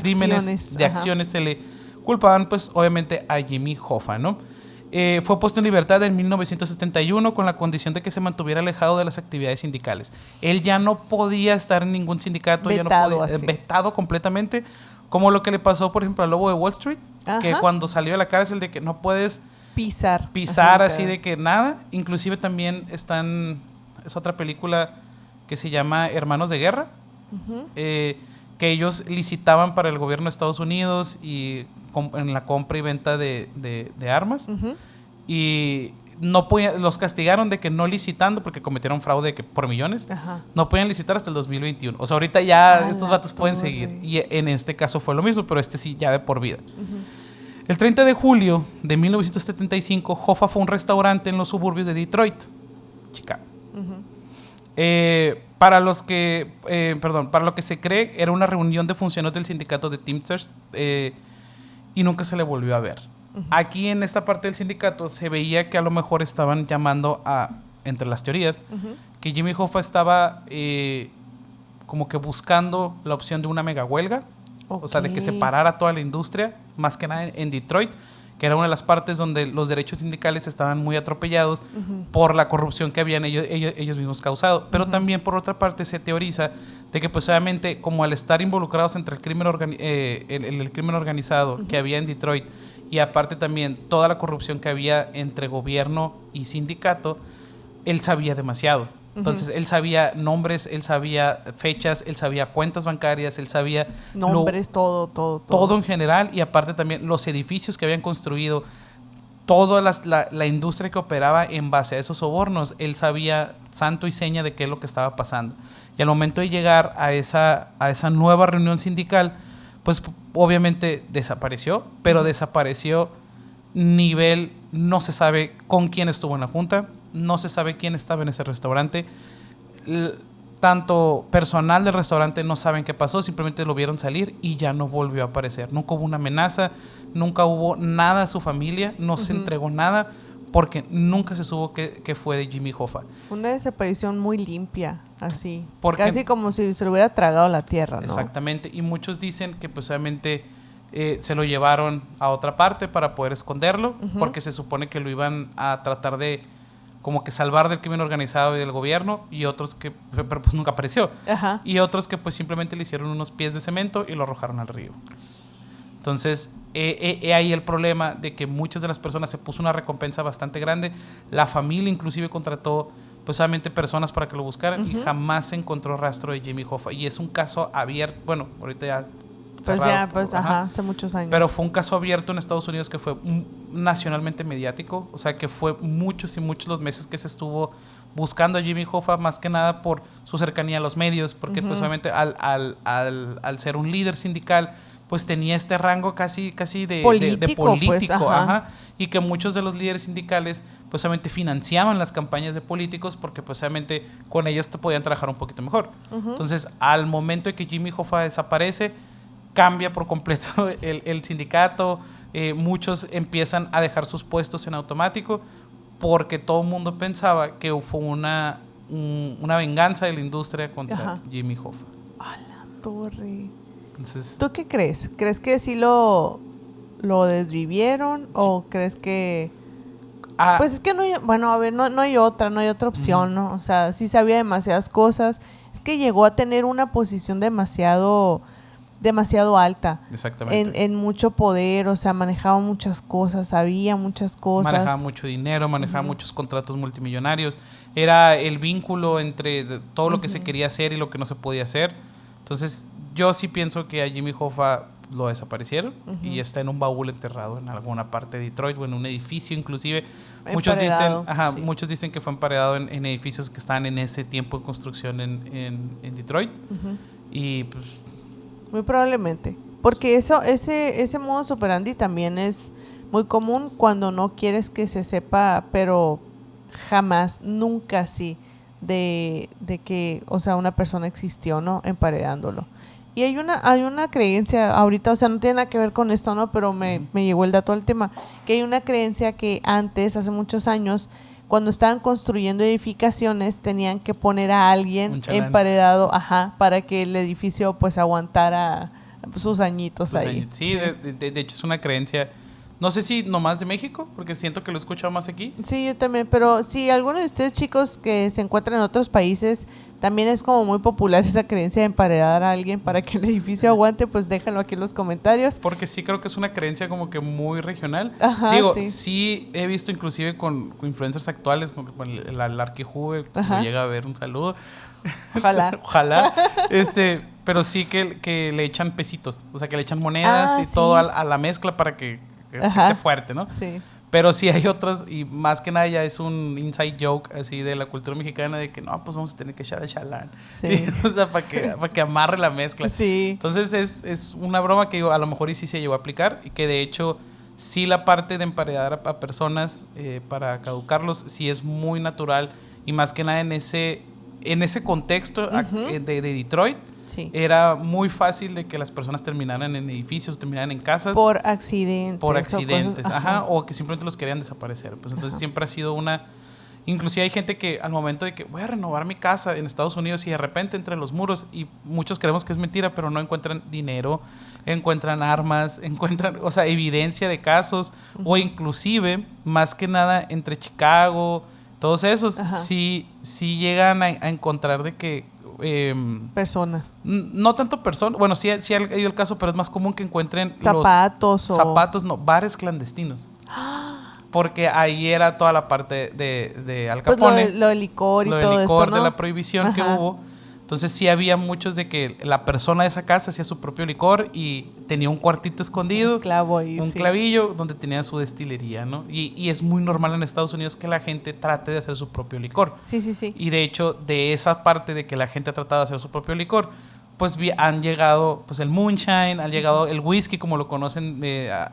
crímenes, de acciones se le culpaban, pues, obviamente, a Jimmy Hoffa, ¿no? Fue puesto en libertad en 1971 con la condición de que se mantuviera alejado de las actividades sindicales. Él ya no podía estar en ningún sindicato, vetado, ya no podía, vetado completamente, como lo que le pasó, por ejemplo, al Lobo de Wall Street, que cuando salió de la cárcel de que no puedes pisar así de que nada. Inclusive también es otra película que se llama Hermanos de Guerra, que ellos licitaban para el gobierno de Estados Unidos y en la compra y venta de armas, y no podían, los castigaron de que no licitando porque cometieron fraude por millones. No podían licitar hasta el 2021. O sea, ahorita ya estos vatos pueden seguir, y en este caso fue lo mismo, pero sí ya de por vida. El 30 de julio de 1975, Hoffa fue a un restaurante en los suburbios de Detroit, Chicago. Para lo que se cree, era una reunión de funcionarios del sindicato de Teamsters, y nunca se le volvió a ver. Aquí en esta parte del sindicato se veía que a lo mejor estaban llamando entre las teorías, que Jimmy Hoffa estaba como que buscando la opción de una mega huelga, o sea, de que se parara toda la industria, más que nada en Detroit, que era una de las partes donde los derechos sindicales estaban muy atropellados por la corrupción que habían ellos mismos causado. Pero también, por otra parte, se teoriza de que, pues, obviamente, como al estar involucrados entre el crimen organizado que había en Detroit, y aparte también toda la corrupción que había entre gobierno y sindicato, él sabía demasiado. Entonces, él sabía nombres, él sabía fechas, él sabía cuentas bancarias, él sabía nombres, todo en general, y aparte también los edificios que habían construido, toda la industria que operaba en base a esos sobornos. Él sabía santo y seña de qué es lo que estaba pasando. Y al momento de llegar a esa nueva reunión sindical, pues obviamente desapareció, pero desapareció nivel, no se sabe con quién estuvo en la junta, no se sabe quién estaba en ese restaurante. Tanto personal del restaurante no saben qué pasó, simplemente lo vieron salir y ya no volvió a aparecer. Nunca hubo una amenaza, nunca hubo nada a su familia, no se entregó nada, porque nunca se supo qué fue de Jimmy Hoffa. Una desaparición muy limpia, así. Casi como si se lo hubiera tragado la tierra, ¿no? Exactamente, y muchos dicen que pues obviamente se lo llevaron a otra parte para poder esconderlo, porque se supone que lo iban a tratar de como que salvar del crimen organizado y del gobierno, y otros que pero pues nunca apareció. Y otros que pues simplemente le hicieron unos pies de cemento y lo arrojaron al río. Entonces, ahí el problema de que muchas de las personas, se puso una recompensa bastante grande. La familia inclusive contrató pues solamente personas para que lo buscaran, y jamás se encontró rastro de Jimmy Hoffa. Y es un caso abierto, bueno, ahorita ya hace muchos años. Pero fue un caso abierto en Estados Unidos que fue nacionalmente mediático, o sea que fue muchos y muchos los meses que se estuvo buscando a Jimmy Hoffa, más que nada por su cercanía a los medios, porque pues obviamente al ser un líder sindical, pues tenía este rango casi de político, pues, y que muchos de los líderes sindicales pues obviamente financiaban las campañas de políticos, porque pues obviamente con ellos te podían trabajar un poquito mejor. Entonces, al momento de que Jimmy Hoffa desaparece, cambia por completo el sindicato. Muchos empiezan a dejar sus puestos en automático, porque todo el mundo pensaba que fue una venganza de la industria contra Jimmy Hoffa. A la torre. Entonces, ¿tú qué crees? ¿Crees que sí lo lo desvivieron o crees que... Ah, Pues es que no hay, bueno, a ver, no hay otra opción, ¿no? O sea, sí sabía demasiadas cosas. Es que llegó a tener una posición demasiado alta. exactamente. En mucho poder, o sea, manejaba muchas cosas, sabía muchas cosas. Manejaba mucho dinero, manejaba muchos contratos multimillonarios. Era el vínculo entre todo lo que se quería hacer y lo que no se podía hacer. Entonces, yo sí pienso que a Jimmy Hoffa lo desaparecieron y está en un baúl enterrado en alguna parte de Detroit o en un edificio inclusive. Emparedado, sí. Muchos dicen que fue emparedado en edificios que estaban en ese tiempo en construcción en Detroit. Y pues... Muy probablemente. Porque ese modus operandi también es muy común cuando no quieres que se sepa, pero jamás, nunca sí, de que, o sea, una persona existió, ¿no? Emparedándolo. Y hay una creencia ahorita, o sea, no tiene nada que ver con esto, ¿no? Pero me llegó el dato al tema, que hay una creencia que antes, hace muchos años, cuando estaban construyendo edificaciones, tenían que poner a alguien emparedado, para que el edificio pues aguantara sus añitos ahí. Sí, de hecho es una creencia, no sé si nomás de México, porque siento que lo he escuchado más aquí. Sí, yo también, pero si alguno de ustedes chicos que se encuentran en otros países, también es como muy popular esa creencia de emparedar a alguien para que el edificio aguante, pues déjenlo aquí en los comentarios. Porque sí creo que es una creencia como que muy regional. Digo, sí he visto inclusive con influencers actuales, como el Arquijuve, si llega a ver, un saludo. Ojalá. Ojalá. Pero sí que le echan pesitos, o sea, que le echan monedas y todo a la mezcla para que esté fuerte, ¿no? Sí. Pero sí hay otras, y más que nada ya es un inside joke así de la cultura mexicana de que no, pues vamos a tener que echar el chalán. Sí. O sea, para que amarre la mezcla. Sí. Entonces es una broma que a lo mejor y sí se llegó a aplicar y que de hecho sí la parte de emparedar a personas para caducarlos sí es muy natural y más que nada en ese contexto de Detroit. Sí. Era muy fácil de que las personas terminaran en edificios, terminaran en casas. Por accidentes. O que simplemente los querían desaparecer. Pues entonces siempre ha sido una... Inclusive hay gente que al momento de que voy a renovar mi casa en Estados Unidos y de repente entre los muros, y muchos creemos que es mentira, pero no encuentran dinero, encuentran armas, encuentran, o sea, evidencia de casos, o inclusive, más que nada, entre Chicago, todos esos, sí llegan a encontrar de que personas. No tanto personas. Bueno, sí ha habido el caso, pero es más común que encuentren zapatos bares clandestinos. Porque ahí era toda la parte de Al Capone. Pues lo de licor y todo esto, ¿no? De la prohibición que hubo. Entonces sí había muchos de que la persona de esa casa hacía su propio licor y tenía un cuartito escondido, un clavo ahí, un clavillo donde tenía su destilería, ¿no? Y es muy normal en Estados Unidos que la gente trate de hacer su propio licor. Sí. Y de hecho, de esa parte de que la gente ha tratado de hacer su propio licor, pues han llegado pues el moonshine, han llegado el whisky como lo conocen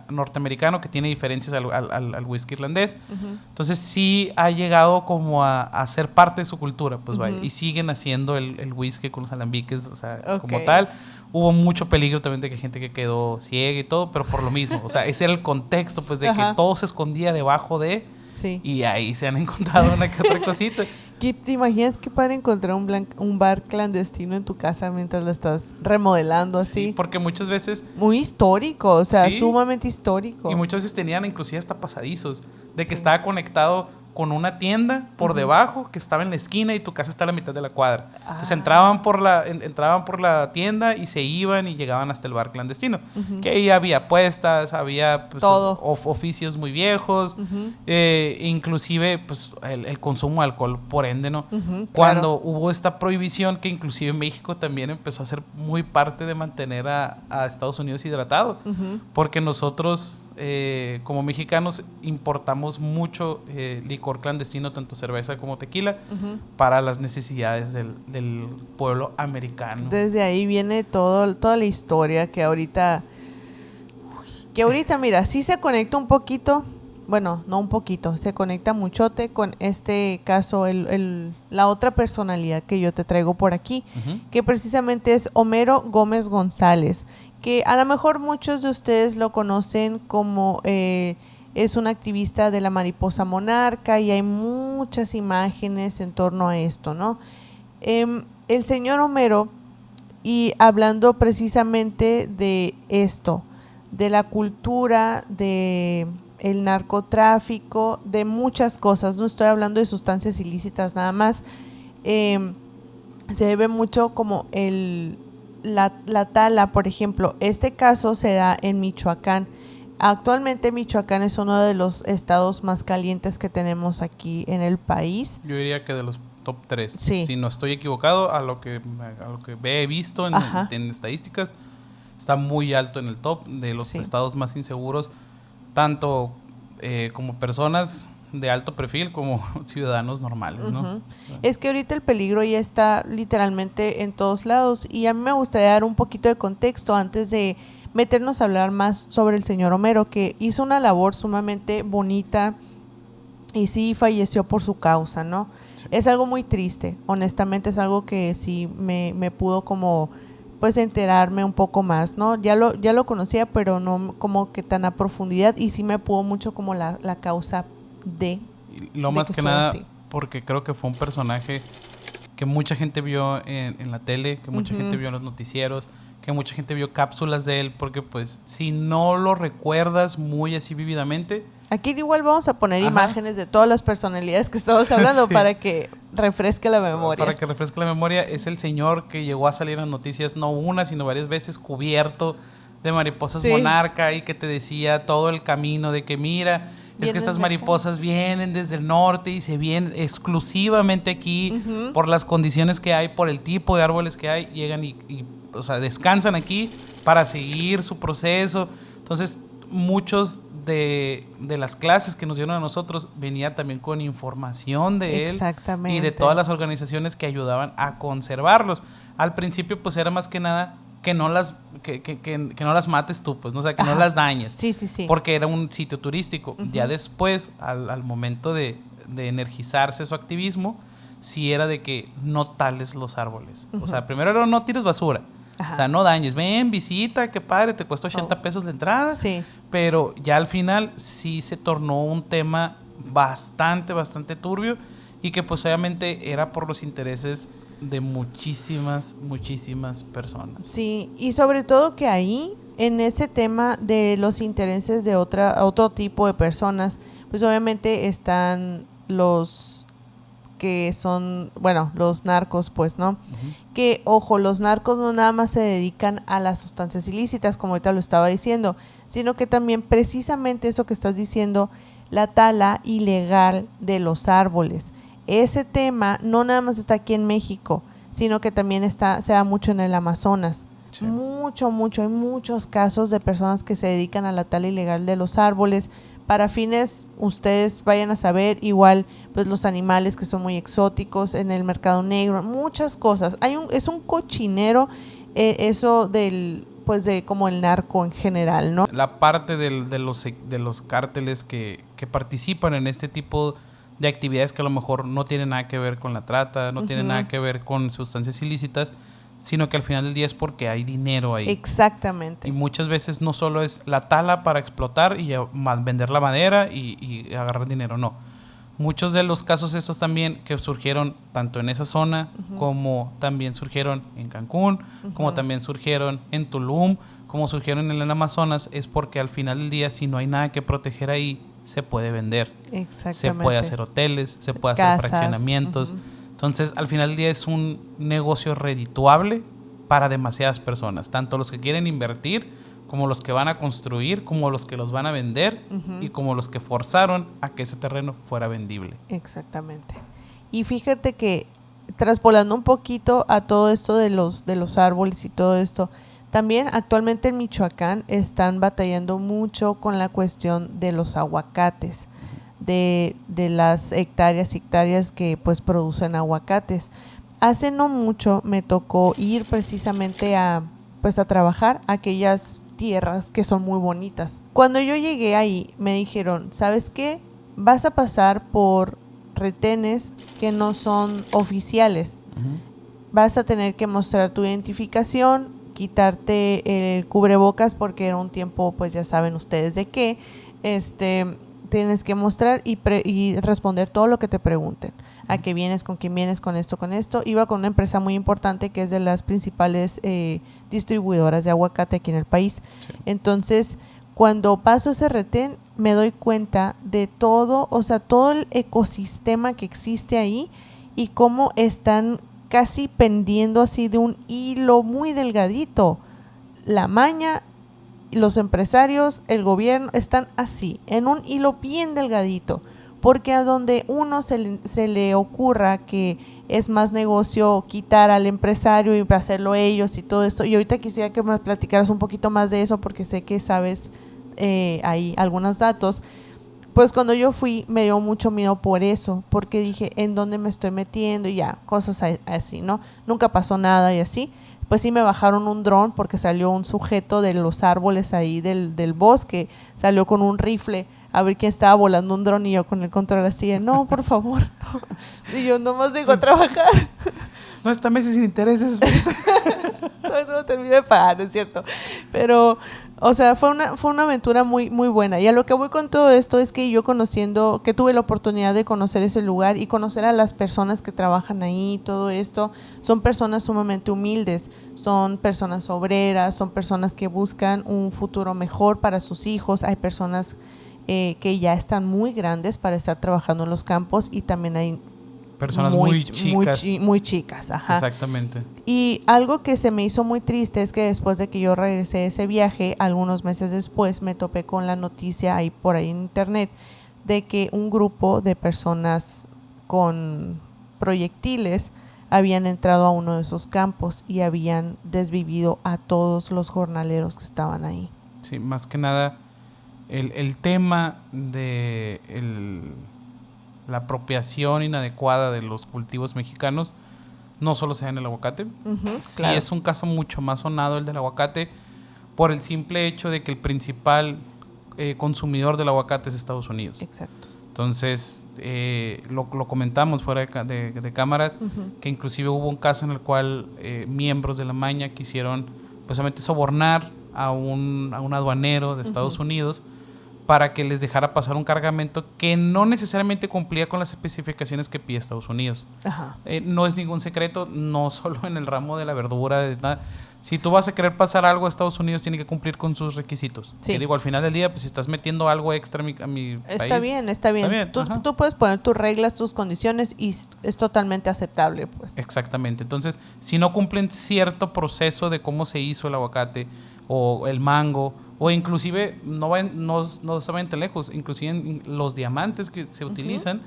norteamericano, que tiene diferencias al whisky irlandés. Entonces sí ha llegado como a ser parte de su cultura, pues vaya, y siguen haciendo el whisky con los alambiques, o sea, como tal. Hubo mucho peligro también de que gente que quedó ciega y todo, pero por lo mismo, o sea, ese era el contexto, pues de que todo se escondía debajo de... Sí. Y ahí se han encontrado una que otra cosita. ¿Te imaginas qué padre encontrar un bar clandestino en tu casa mientras lo estás remodelando así? Sí, porque muchas veces... Muy histórico, o sea, sumamente histórico. Y muchas veces tenían inclusive hasta pasadizos, de que estaba conectado con una tienda por debajo que estaba en la esquina y tu casa está a la mitad de la cuadra. Entonces entraban por la tienda y se iban y llegaban hasta el bar clandestino. Que ahí había apuestas, había pues, oficios muy viejos, inclusive pues, el consumo de alcohol, por ende, ¿no? Cuando hubo esta prohibición que inclusive México también empezó a ser muy parte de mantener a Estados Unidos hidratado, porque nosotros como mexicanos importamos mucho licor clandestino, tanto cerveza como tequila, para las necesidades del pueblo americano. Desde ahí viene toda la historia que ahorita, mira, sí se conecta un poquito, bueno, no un poquito, se conecta muchote con este caso, la otra personalidad que yo te traigo por aquí, que precisamente es Homero Gómez González, que a lo mejor muchos de ustedes lo conocen como... es un activista de la mariposa monarca y hay muchas imágenes en torno a esto, ¿no? El señor Homero, y hablando precisamente de esto, de la cultura, de el narcotráfico, de muchas cosas. No estoy hablando de sustancias ilícitas nada más. Se ve mucho como la tala, por ejemplo. Este caso se da en Michoacán. Actualmente Michoacán es uno de los estados más calientes que tenemos aquí en el país. Yo diría que de los top 3. Sí. Si no estoy equivocado, a lo que he visto en estadísticas, está muy alto en el top de los estados más inseguros, tanto como personas de alto perfil como ciudadanos normales, ¿no? Uh-huh. Es que ahorita el peligro ya está literalmente en todos lados, y a mí me gustaría dar un poquito de contexto antes de meternos a hablar más sobre el señor Homero, que hizo una labor sumamente bonita y sí falleció por su causa, ¿no? Sí. Es algo muy triste, honestamente es algo que sí me pudo como pues enterarme un poco más, ¿no? Ya lo conocía, pero no como que tan a profundidad, y sí me pudo mucho como la causa de... Lo más que nada, así. Porque creo que fue un personaje que mucha gente vio en la tele, que mucha gente vio en los noticieros, que mucha gente vio cápsulas de él, porque pues si no lo recuerdas muy así vívidamente... Aquí igual vamos a poner imágenes de todas las personalidades que estamos hablando para que refresque la memoria. Para que refresque la memoria. Es el señor que llegó a salir en las noticias no una, sino varias veces, cubierto de mariposas monarca, y que te decía todo el camino de que mira, es que estas mariposas vienen desde el norte y se vienen exclusivamente aquí por las condiciones que hay, por el tipo de árboles que hay, llegan y o sea, descansan aquí para seguir su proceso. Entonces, muchos de las clases que nos dieron a nosotros venía también con información de él y de todas las organizaciones que ayudaban a conservarlos. Al principio pues era más que nada que no las mates tú, pues, ¿no? O sea, que no las dañes. Sí. Porque era un sitio turístico. Ya después, al momento de energizarse su activismo, sí era de que no tales los árboles. O sea, primero era no tires basura. O sea, no dañes, ven, visita, qué padre, te cuesta 80 pesos la entrada. Sí. Pero ya al final sí se tornó un tema bastante turbio, y que pues obviamente era por los intereses de muchísimas personas. Sí, y sobre todo que ahí, en ese tema de los intereses de otro tipo de personas, pues obviamente están los que son, bueno, los narcos, pues, ¿no? Que, ojo, los narcos no nada más se dedican a las sustancias ilícitas, como ahorita lo estaba diciendo, sino que también precisamente eso que estás diciendo, la tala ilegal de los árboles. Ese tema no nada más está aquí en México, sino que también se da mucho en el Amazonas. Sí. Mucho. Hay muchos casos de personas que se dedican a la tala ilegal de los árboles. Para fines, ustedes vayan a saber, igual pues los animales que son muy exóticos en el mercado negro, muchas cosas. Es un cochinero eso del, pues de como el narco en general, ¿no? La parte de los cárteles que participan en este tipo de actividades que a lo mejor no tienen nada que ver con la trata, no tienen nada que ver con sustancias ilícitas, sino que al final del día es porque hay dinero ahí. Exactamente. Y muchas veces no solo es la tala para explotar y vender la madera y agarrar dinero, no. Muchos de los casos estos también que surgieron tanto en esa zona como también surgieron en Cancún, como también surgieron en Tulum, como surgieron en el Amazonas, es porque al final del día, si no hay nada que proteger ahí, se puede vender. Exactamente. Se puede hacer hoteles, se puede hacer fraccionamientos. Entonces, al final del día es un negocio redituable para demasiadas personas, tanto los que quieren invertir, como los que van a construir, como los que los van a vender y como los que forzaron a que ese terreno fuera vendible. Exactamente. Y fíjate que traspolando un poquito a todo esto de los árboles y todo esto, también actualmente en Michoacán están batallando mucho con la cuestión de los aguacates, de las hectáreas que pues producen aguacates. Hace no mucho me tocó ir precisamente a trabajar aquellas tierras que son muy bonitas. Cuando yo llegué ahí me dijeron, ¿sabes qué? Vas a pasar por retenes que no son oficiales. Vas a tener que mostrar tu identificación, quitarte el cubrebocas porque era un tiempo, pues ya saben ustedes de qué, tienes que mostrar y responder todo lo que te pregunten. ¿A qué vienes? ¿Con quién vienes? ¿Con esto? ¿Con esto? Iba con una empresa muy importante que es de las principales distribuidoras de aguacate aquí en el país. Sí. Entonces, cuando paso ese retén, me doy cuenta de todo, o sea, todo el ecosistema que existe ahí y cómo están casi pendiendo así de un hilo muy delgadito. La maña, los empresarios, el gobierno, están así, en un hilo bien delgadito. Porque a donde uno se le ocurra que es más negocio quitar al empresario y hacerlo ellos y todo esto. Y ahorita quisiera que me platicaras un poquito más de eso porque sé que sabes ahí algunos datos. Pues cuando yo fui me dio mucho miedo por eso, porque dije, ¿en dónde me estoy metiendo? Y ya, cosas así, ¿no? Nunca pasó nada y así. Pues sí me bajaron un dron porque salió un sujeto de los árboles ahí del bosque, salió con un rifle a ver quién estaba volando un dron y yo con el control así de, no, por favor, no. Y yo nomás vengo a trabajar. No, esta meses sin intereses. No terminé de pagar, es cierto. Pero, o sea, fue una aventura muy, muy buena. Y a lo que voy con todo esto es que yo que tuve la oportunidad de conocer ese lugar y conocer a las personas que trabajan ahí, todo esto, son personas sumamente humildes, son personas obreras, son personas que buscan un futuro mejor para sus hijos. Hay personas que ya están muy grandes para estar trabajando en los campos y también hay personas muy chicas. Muy chicas, ajá. Exactamente. Y algo que se me hizo muy triste es que después de que yo regresé de ese viaje, algunos meses después me topé con la noticia por ahí en internet de que un grupo de personas con proyectiles habían entrado a uno de esos campos y habían desvivido a todos los jornaleros que estaban ahí. Sí, más que nada el tema de la apropiación inadecuada de los cultivos mexicanos no solo se da en el aguacate. Sí, claro. Es un caso mucho más sonado el del aguacate por el simple hecho de que el principal consumidor del aguacate es Estados Unidos. Exacto. Entonces, lo comentamos fuera de cámaras, que inclusive hubo un caso en el cual miembros de la maña quisieron precisamente sobornar a un aduanero de Estados Unidos para que les dejara pasar un cargamento que no necesariamente cumplía con las especificaciones que pide Estados Unidos. Ajá. No es ningún secreto, no solo en el ramo de la verdura, de nada. Si tú vas a querer pasar algo a Estados Unidos, tiene que cumplir con sus requisitos. Sí. Que digo, al final del día, pues si estás metiendo algo extra a mi país... Está bien. Tú puedes poner tus reglas, tus condiciones y es totalmente aceptable, pues. Exactamente. Entonces, si no cumplen cierto proceso de cómo se hizo el aguacate o el mango, o inclusive, no se vayan tan lejos, inclusive los diamantes que se utilizan,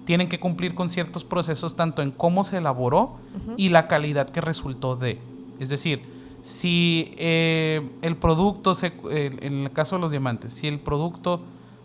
tienen que cumplir con ciertos procesos tanto en cómo se elaboró y la calidad que resultó de. Es decir, si el producto, en el caso de los diamantes, si el producto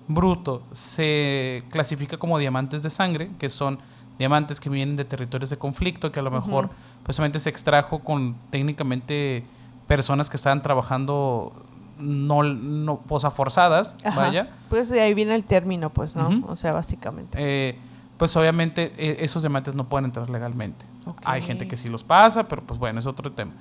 bruto se clasifica como diamantes de sangre, que son diamantes que vienen de territorios de conflicto, que a lo mejor precisamente se extrajo con técnicamente personas que estaban trabajando no pues a forzadas, vaya. Pues de ahí viene el término, pues, ¿no? O sea, básicamente. Pues obviamente esos diamantes no pueden entrar legalmente. Okay. Hay gente que sí los pasa, pero pues bueno, es otro tema.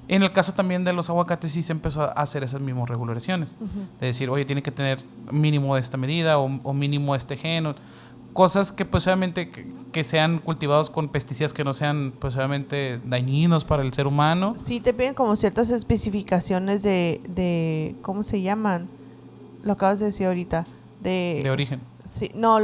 En el caso también de los aguacates sí se empezó a hacer esas mismas regulaciones. De decir, oye, tiene que tener mínimo esta medida o mínimo este gen. Cosas que pues obviamente que sean cultivados con pesticidas que no sean pues obviamente dañinos para el ser humano. Sí, te piden como ciertas especificaciones de ¿cómo se llaman? Lo acabas de decir ahorita. De origen. Sí, no,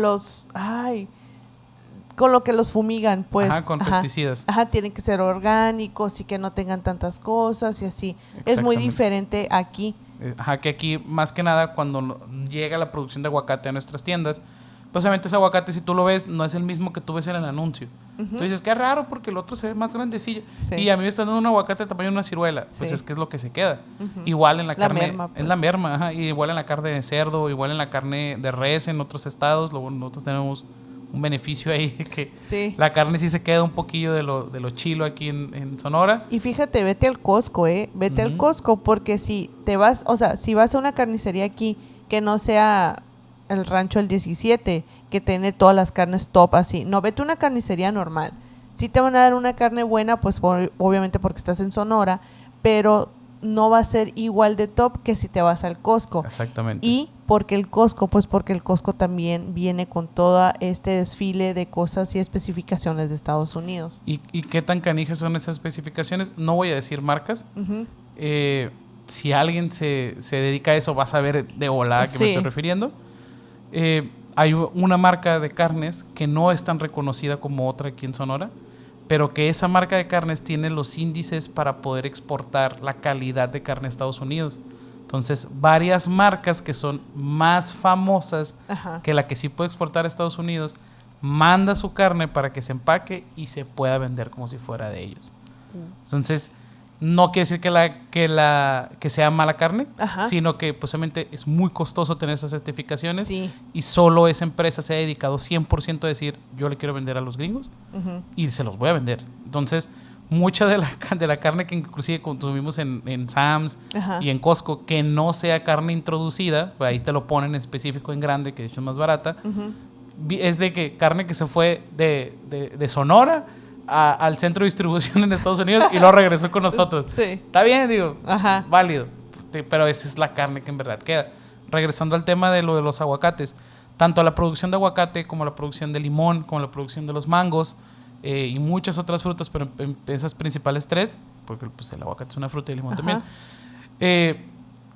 con lo que los fumigan, pues. Con pesticidas. Tienen que ser orgánicos y que no tengan tantas cosas y así. Es muy diferente aquí. Que aquí, más que nada, cuando llega la producción de aguacate a nuestras tiendas, pues obviamente ese aguacate, si tú lo ves, no es el mismo que tú ves en el anuncio. Tú dices, qué raro, porque el otro se ve más grandecillo. Sí. Y a mí me está dando un aguacate de tamaño de una ciruela. Pues es que es lo que se queda. Igual en la carne. Merma, pues. Es la merma, igual en la carne de cerdo, igual en la carne de res en otros estados. Nosotros tenemos un beneficio ahí que la carne sí se queda un poquillo de lo chilo aquí en Sonora. Y fíjate, vete al Costco, vete al Costco, porque si te vas, o sea, si vas a una carnicería aquí que no sea el Rancho El 17, que tiene todas las carnes top así, no, vete a una carnicería normal. Sí te van a dar una carne buena, pues obviamente porque estás en Sonora, pero no va a ser igual de top que si te vas al Costco. Exactamente. Y por qué el Costco? Pues porque el Costco también viene con todo este desfile de cosas y especificaciones de Estados Unidos. ¿Y qué tan canijas son esas especificaciones? No voy a decir marcas. Uh-huh. Si alguien se dedica a eso, va a saber de volada a qué me estoy refiriendo. Hay una marca de carnes que no es tan reconocida como otra aquí en Sonora, pero que esa marca de carnes tiene los índices para poder exportar la calidad de carne a Estados Unidos. Entonces, varias marcas que son más famosas que la que sí puede exportar a Estados Unidos, manda su carne para que se empaque y se pueda vender como si fuera de ellos. Entonces, no quiere decir que sea mala carne, sino que posiblemente es muy costoso tener esas certificaciones, y solo esa empresa se ha dedicado 100% a decir, yo le quiero vender a los gringos y se los voy a vender. Entonces, mucha de la carne que inclusive consumimos en Sam's y en Costco, que no sea carne introducida, pues ahí te lo ponen en específico en grande, que de hecho es más barata, es de que carne que se fue de Sonora al centro de distribución en Estados Unidos y luego regresó con nosotros. Sí. Está bien, digo, válido, pero esa es la carne que en verdad queda. Regresando al tema de lo de los aguacates, tanto la producción de aguacate como la producción de limón, como la producción de los mangos, y muchas otras frutas, pero en esas principales tres, porque pues, el aguacate es una fruta y el limón también,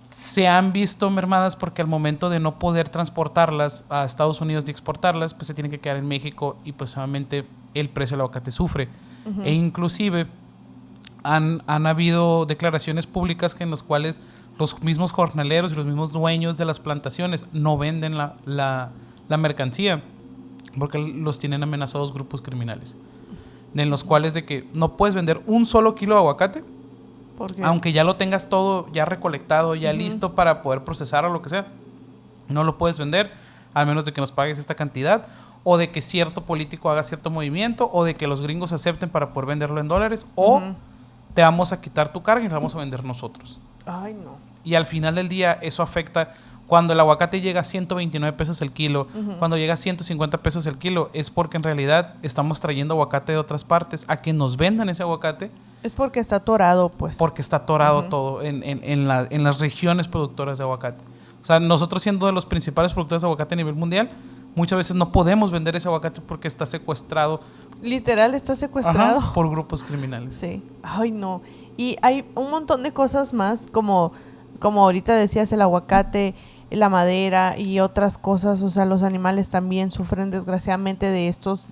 se han visto mermadas porque al momento de no poder transportarlas a Estados Unidos y exportarlas, pues se tienen que quedar en México, y pues obviamente el precio del aguacate sufre. E inclusive han habido declaraciones públicas en las cuales los mismos jornaleros y los mismos dueños de las plantaciones no venden la mercancía porque los tienen amenazados grupos criminales, en los cuales de que no puedes vender un solo kilo de aguacate, aunque ya lo tengas todo ya recolectado, ya listo para poder procesar o lo que sea. No lo puedes vender a menos de que nos pagues esta cantidad, o de que cierto político haga cierto movimiento, o de que los gringos acepten para poder venderlo en dólares, o te vamos a quitar tu carga y la vamos a vender nosotros. Ay, no. Y al final del día eso afecta. Cuando el aguacate llega a 129 pesos el kilo, cuando llega a 150 pesos el kilo, es porque en realidad estamos trayendo aguacate de otras partes a que nos vendan ese aguacate. Es porque está atorado, pues. Porque está atorado todo en las regiones productoras de aguacate. O sea, nosotros siendo de los principales productores de aguacate a nivel mundial, muchas veces no podemos vender ese aguacate porque está secuestrado. Literal, está secuestrado. Por grupos criminales. Sí. Ay, no. Y hay un montón de cosas más, como ahorita decías, el aguacate, la madera y otras cosas. O sea, los animales también sufren desgraciadamente de estos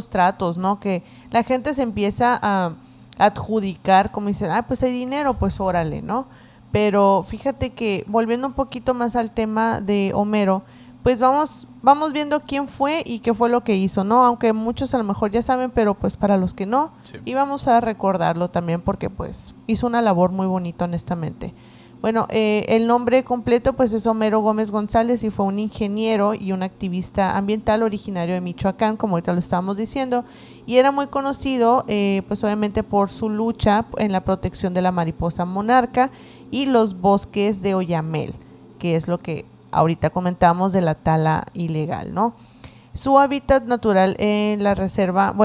tratos, ¿no? Que la gente se empieza a adjudicar, como dicen, pues hay dinero, pues órale, ¿no? Pero fíjate que, volviendo un poquito más al tema de Homero, pues vamos viendo quién fue y qué fue lo que hizo, ¿no? Aunque muchos a lo mejor ya saben, pero pues para los que no, y vamos a recordarlo también porque pues hizo una labor muy bonita, honestamente. Bueno, el nombre completo pues es Homero Gómez González, y fue un ingeniero y un activista ambiental originario de Michoacán, como ahorita lo estábamos diciendo, y era muy conocido pues obviamente por su lucha en la protección de la mariposa monarca y los bosques de Oyamel, que es lo que ahorita comentamos de la tala ilegal, ¿no? Su hábitat natural en la reserva,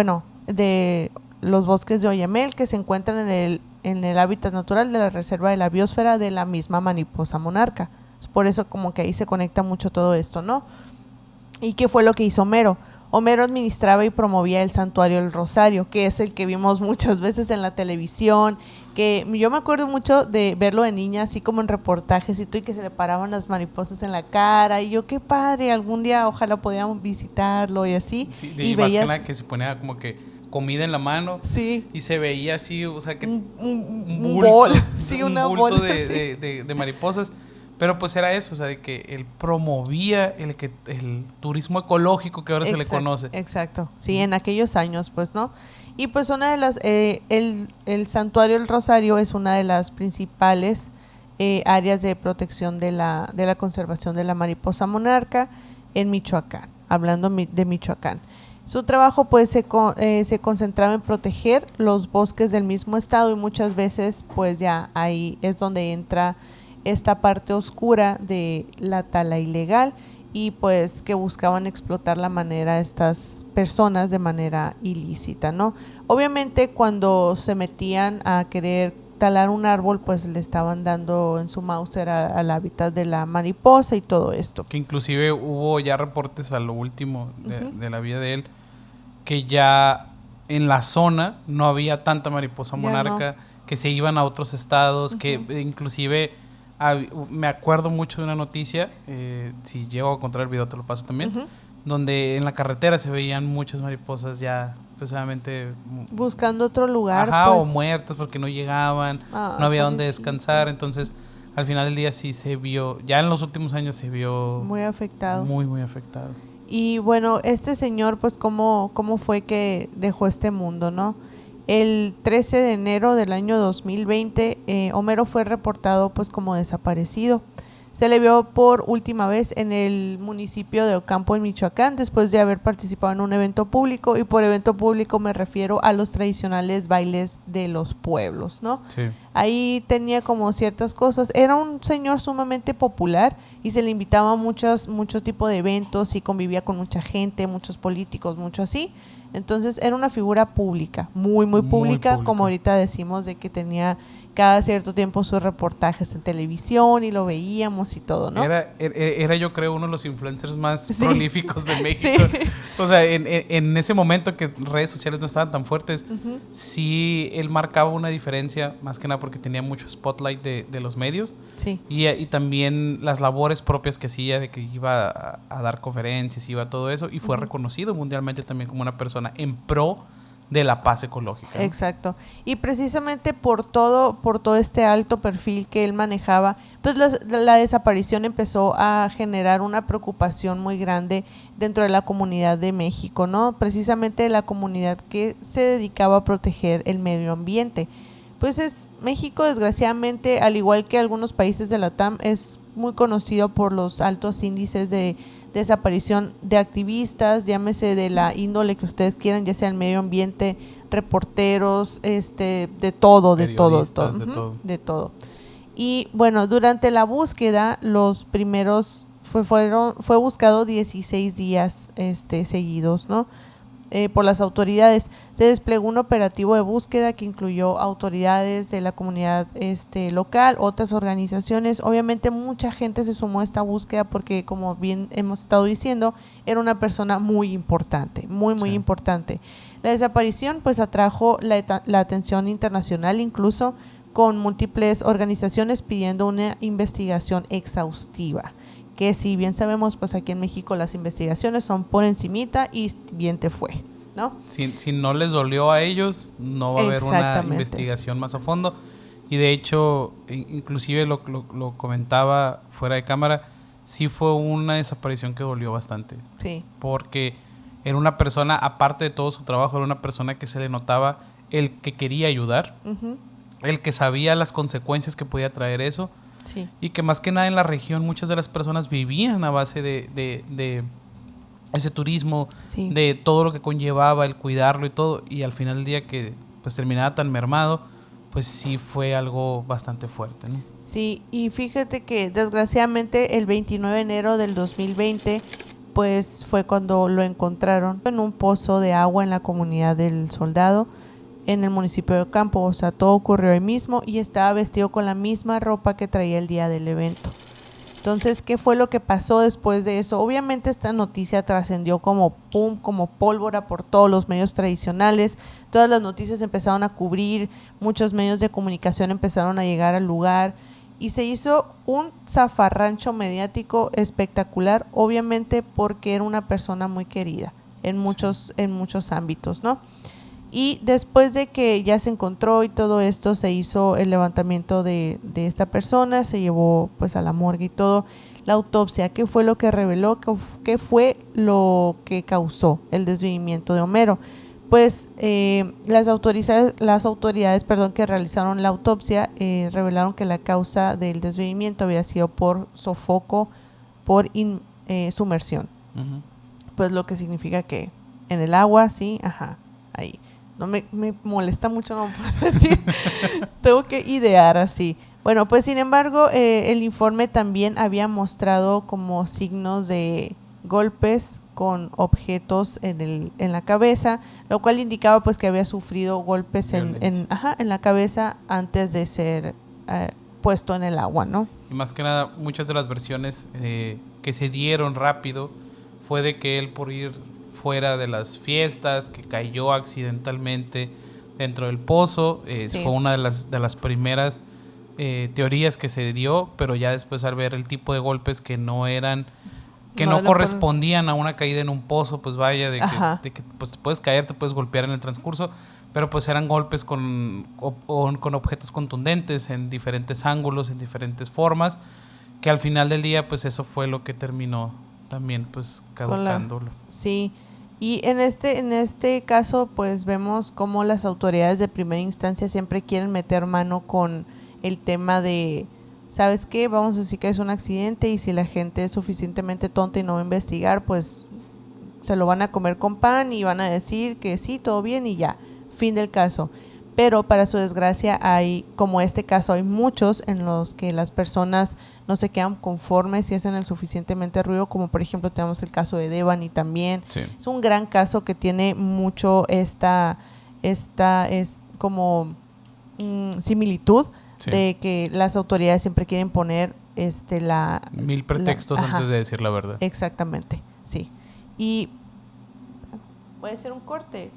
de los bosques de Oyamel, que se encuentran en el hábitat natural de la reserva de la biosfera de la misma mariposa monarca. Por eso como que ahí se conecta mucho todo esto, ¿no? ¿Y qué fue lo que hizo Homero? Homero administraba y promovía el santuario del Rosario, que es el que vimos muchas veces en la televisión, que yo me acuerdo mucho de verlo de niña, así como en reportajes y que se le paraban las mariposas en la cara, y yo, qué padre, algún día ojalá pudiéramos visitarlo y así. Sí, y veías, más que se ponía como que comida en la mano, y se veía así, o sea, que un bulto, un bulto de mariposas. Pero pues era eso, o sea, de que él promovía el turismo ecológico que ahora se le conoce. Exacto, sí, en aquellos años, pues, ¿no? Y pues una de las, el Santuario del Rosario es una de las principales áreas de protección de la conservación de la mariposa monarca en Michoacán, hablando de Michoacán. Su trabajo pues se concentraba en proteger los bosques del mismo estado, y muchas veces pues ya ahí es donde entra esta parte oscura de la tala ilegal, y pues que buscaban explotar la manera estas personas de manera ilícita, ¿no? Obviamente cuando se metían a querer talar un árbol, pues le estaban dando en su Mauser al hábitat de la mariposa y todo esto. Que inclusive hubo ya reportes a lo último de la vida de él, que ya en la zona no había tanta mariposa monarca, que se iban a otros estados, que inclusive me acuerdo mucho de una noticia, si llego a encontrar el video te lo paso también, donde en la carretera se veían muchas mariposas ya precisamente buscando otro lugar, pues, o muertas porque no llegaban, no había donde descansar. Entonces al final del día sí se vio, ya en los últimos años se vio muy afectado, muy afectado. Y bueno, este señor, pues cómo fue que dejó este mundo, ¿no? El 13 de enero del año 2020, Homero fue reportado pues como desaparecido. Se le vio por última vez en el municipio de Ocampo, en Michoacán, después de haber participado en un evento público, y por evento público me refiero a los tradicionales bailes de los pueblos, ¿no? Sí. Ahí tenía como ciertas cosas. Era un señor sumamente popular y se le invitaba a muchos tipos de eventos y convivía con mucha gente, muchos políticos, mucho así. Entonces era una figura pública, muy pública, como ahorita decimos, de que tenía cada cierto tiempo sus reportajes en televisión y lo veíamos y todo, ¿no? Era yo creo uno de los influencers más prolíficos de México. Sí. O sea, en ese momento que redes sociales no estaban tan fuertes, sí él marcaba una diferencia, más que nada porque tenía mucho spotlight de los medios. Sí. Y también las labores propias que hacía, de que iba a dar conferencias, iba a todo eso, y fue reconocido mundialmente también como una persona en pro de la paz ecológica, ¿no? Exacto. Y precisamente por todo este alto perfil que él manejaba, pues la desaparición empezó a generar una preocupación muy grande dentro de la comunidad de México, ¿no? Precisamente la comunidad que se dedicaba a proteger el medio ambiente. Pues México, desgraciadamente, al igual que algunos países de la TAM, es muy conocido por los altos índices de desaparición de activistas, llámese de la índole que ustedes quieran, ya sea el medio ambiente, reporteros, de todo. Y bueno, durante la búsqueda, los primeros fue buscado 16 días seguidos, ¿no? Por las autoridades. Se desplegó un operativo de búsqueda que incluyó autoridades de la comunidad local, otras organizaciones. Obviamente mucha gente se sumó a esta búsqueda porque, como bien hemos estado diciendo, era una persona muy importante, muy importante. La desaparición pues atrajo la atención internacional, incluso con múltiples organizaciones pidiendo una investigación exhaustiva. Que si bien sabemos, pues aquí en México las investigaciones son por encimita y bien te fue, ¿no? Si no les dolió a ellos, no va a haber una investigación más a fondo. Y de hecho, inclusive lo comentaba fuera de cámara, sí fue una desaparición que dolió bastante. Sí. Porque era una persona, aparte de todo su trabajo, era una persona que se le notaba el que quería ayudar, el que sabía las consecuencias que podía traer eso. Sí. Y que más que nada en la región muchas de las personas vivían a base de ese turismo, sí, de todo lo que conllevaba el cuidarlo y todo, y al final del día que pues terminaba tan mermado, pues sí fue algo bastante fuerte, ¿no? Sí, y fíjate que desgraciadamente el 29 de enero del 2020 pues fue cuando lo encontraron en un pozo de agua en la comunidad del Soldado, en el municipio de Ocampo. O sea, todo ocurrió ahí mismo y estaba vestido con la misma ropa que traía el día del evento. Entonces, ¿qué fue lo que pasó después de eso? Obviamente esta noticia trascendió como pólvora por todos los medios tradicionales. Todas las noticias empezaron a cubrir, muchos medios de comunicación empezaron a llegar al lugar y se hizo un zafarrancho mediático espectacular, obviamente porque era una persona muy querida en muchos ámbitos, ¿no? Y después de que ya se encontró y todo esto, se hizo el levantamiento de esta persona, se llevó pues a la morgue y todo. La autopsia, ¿qué fue lo que reveló? ¿Qué fue lo que causó el desvivimiento de Homero? Pues las autoridades que realizaron la autopsia revelaron que la causa del desvivimiento había sido por sofoco, por sumersión. Pues lo que significa que en el agua, sí, ahí. No me molesta mucho no poder decir, tengo que idear así. Bueno, pues sin embargo, el informe también había mostrado como signos de golpes con objetos en la cabeza, lo cual indicaba pues que había sufrido golpes en la cabeza antes de ser puesto en el agua, ¿no? Y más que nada, muchas de las versiones que se dieron rápido fue de que él, por ir fuera de las fiestas, que cayó accidentalmente dentro del pozo. Fue una de las primeras teorías que se dio, pero ya después, al ver el tipo de golpes que no eran, que no correspondían a una caída en un pozo, pues vaya, de que pues te puedes caer, te puedes golpear en el transcurso, pero pues eran golpes con objetos contundentes en diferentes ángulos, en diferentes formas, que al final del día pues eso fue lo que terminó también pues caducándolo. Sí. Y en este caso pues vemos cómo las autoridades de primera instancia siempre quieren meter mano con el tema de, ¿sabes qué? Vamos a decir que es un accidente, y si la gente es suficientemente tonta y no va a investigar, pues se lo van a comer con pan y van a decir que sí, todo bien y ya, fin del caso. Pero para su desgracia hay, como este caso, hay muchos en los que las personas no se quedan conformes y hacen el suficientemente ruido, como por ejemplo tenemos el caso de Devani también. Sí. Es un gran caso que tiene mucho esta es como similitud, sí, de que las autoridades siempre quieren poner mil pretextos antes de decir la verdad. Exactamente, sí. Y puede ser un corte.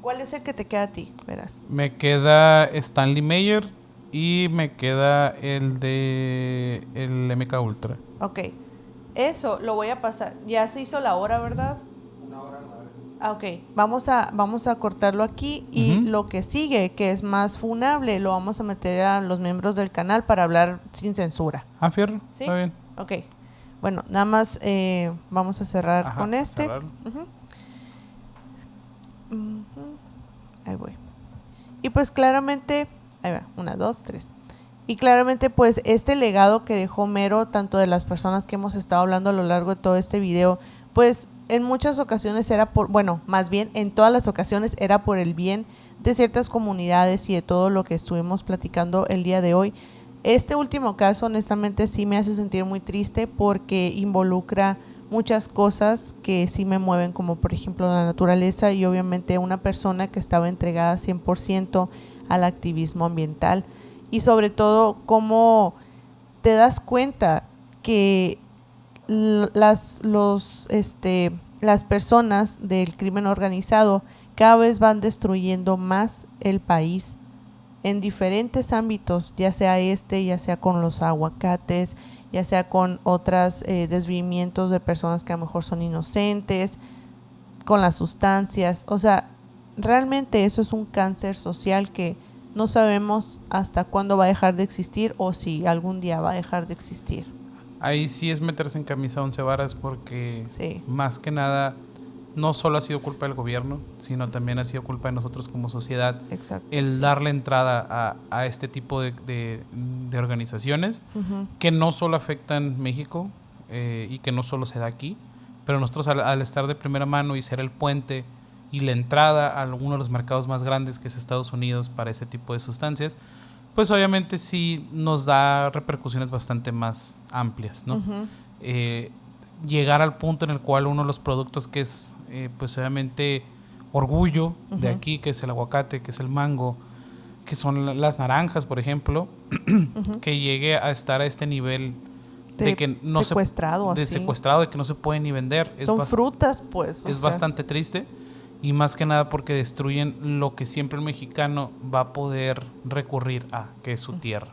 ¿Cuál es el que te queda a ti? Verás. Me queda Stanley Meyer y me queda el de el MK Ultra. Ok. Eso lo voy a pasar. Ya se hizo la hora, ¿verdad? 1:09. Ok. Vamos a cortarlo aquí y lo que sigue, que es más funable, lo vamos a meter a los miembros del canal para hablar sin censura. Fierro. ¿Sí? Está bien. Ok. Bueno, nada más vamos a cerrar con este. Ahí voy. Y pues claramente, ahí va, 1, 2, 3. Y claramente pues este legado que dejó Mero, tanto de las personas que hemos estado hablando a lo largo de todo este video, pues en muchas ocasiones era más bien en todas las ocasiones era por el bien de ciertas comunidades y de todo lo que estuvimos platicando el día de hoy. Este último caso honestamente sí me hace sentir muy triste porque involucra muchas cosas que sí me mueven, como por ejemplo la naturaleza y obviamente una persona que estaba entregada 100% al activismo ambiental, y sobre todo cómo te das cuenta que las personas del crimen organizado cada vez van destruyendo más el país en diferentes ámbitos, ya sea ya sea con los aguacates, ya sea con otros desvivimientos de personas que a lo mejor son inocentes, con las sustancias. O sea, realmente eso es un cáncer social que no sabemos hasta cuándo va a dejar de existir o si algún día va a dejar de existir. Ahí sí es meterse en camisa 11 varas porque sí, más que nada no solo ha sido culpa del gobierno, sino también ha sido culpa de nosotros como sociedad. Exacto, el darle entrada a este tipo de organizaciones que no solo afectan México y que no solo se da aquí, pero nosotros al estar de primera mano y ser el puente y la entrada a uno de los mercados más grandes, que es Estados Unidos, para ese tipo de sustancias, pues obviamente sí nos da repercusiones bastante más amplias, ¿no? Llegar al punto en el cual uno de los productos que es pues obviamente orgullo de aquí, que es el aguacate, que es el mango, que son las naranjas, por ejemplo, que llegue a estar a este nivel de que no secuestrado, secuestrado, de que no se puede ni vender. Son frutas, pues. Es bastante triste, y más que nada porque destruyen lo que siempre el mexicano va a poder recurrir a, que es su tierra.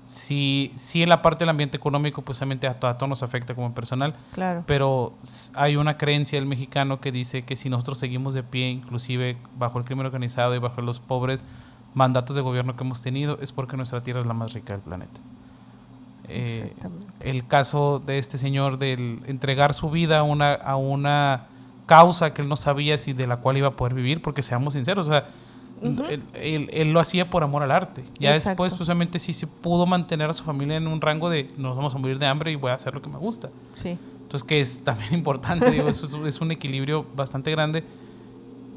Sí, en la parte del ambiente económico, pues obviamente a todos nos afecta como personal, claro, pero hay una creencia del mexicano que dice que si nosotros seguimos de pie, inclusive bajo el crimen organizado y bajo los pobres mandatos de gobierno que hemos tenido, es porque nuestra tierra es la más rica del planeta. El caso de este señor del entregar su vida a una causa que él no sabía si de la cual iba a poder vivir, porque seamos sinceros, o sea, él lo hacía por amor al arte. Ya después, pues obviamente sí se pudo mantener a su familia en un rango de nos vamos a morir de hambre y voy a hacer lo que me gusta. Sí. Entonces, que es también importante, digo, eso es un equilibrio bastante grande.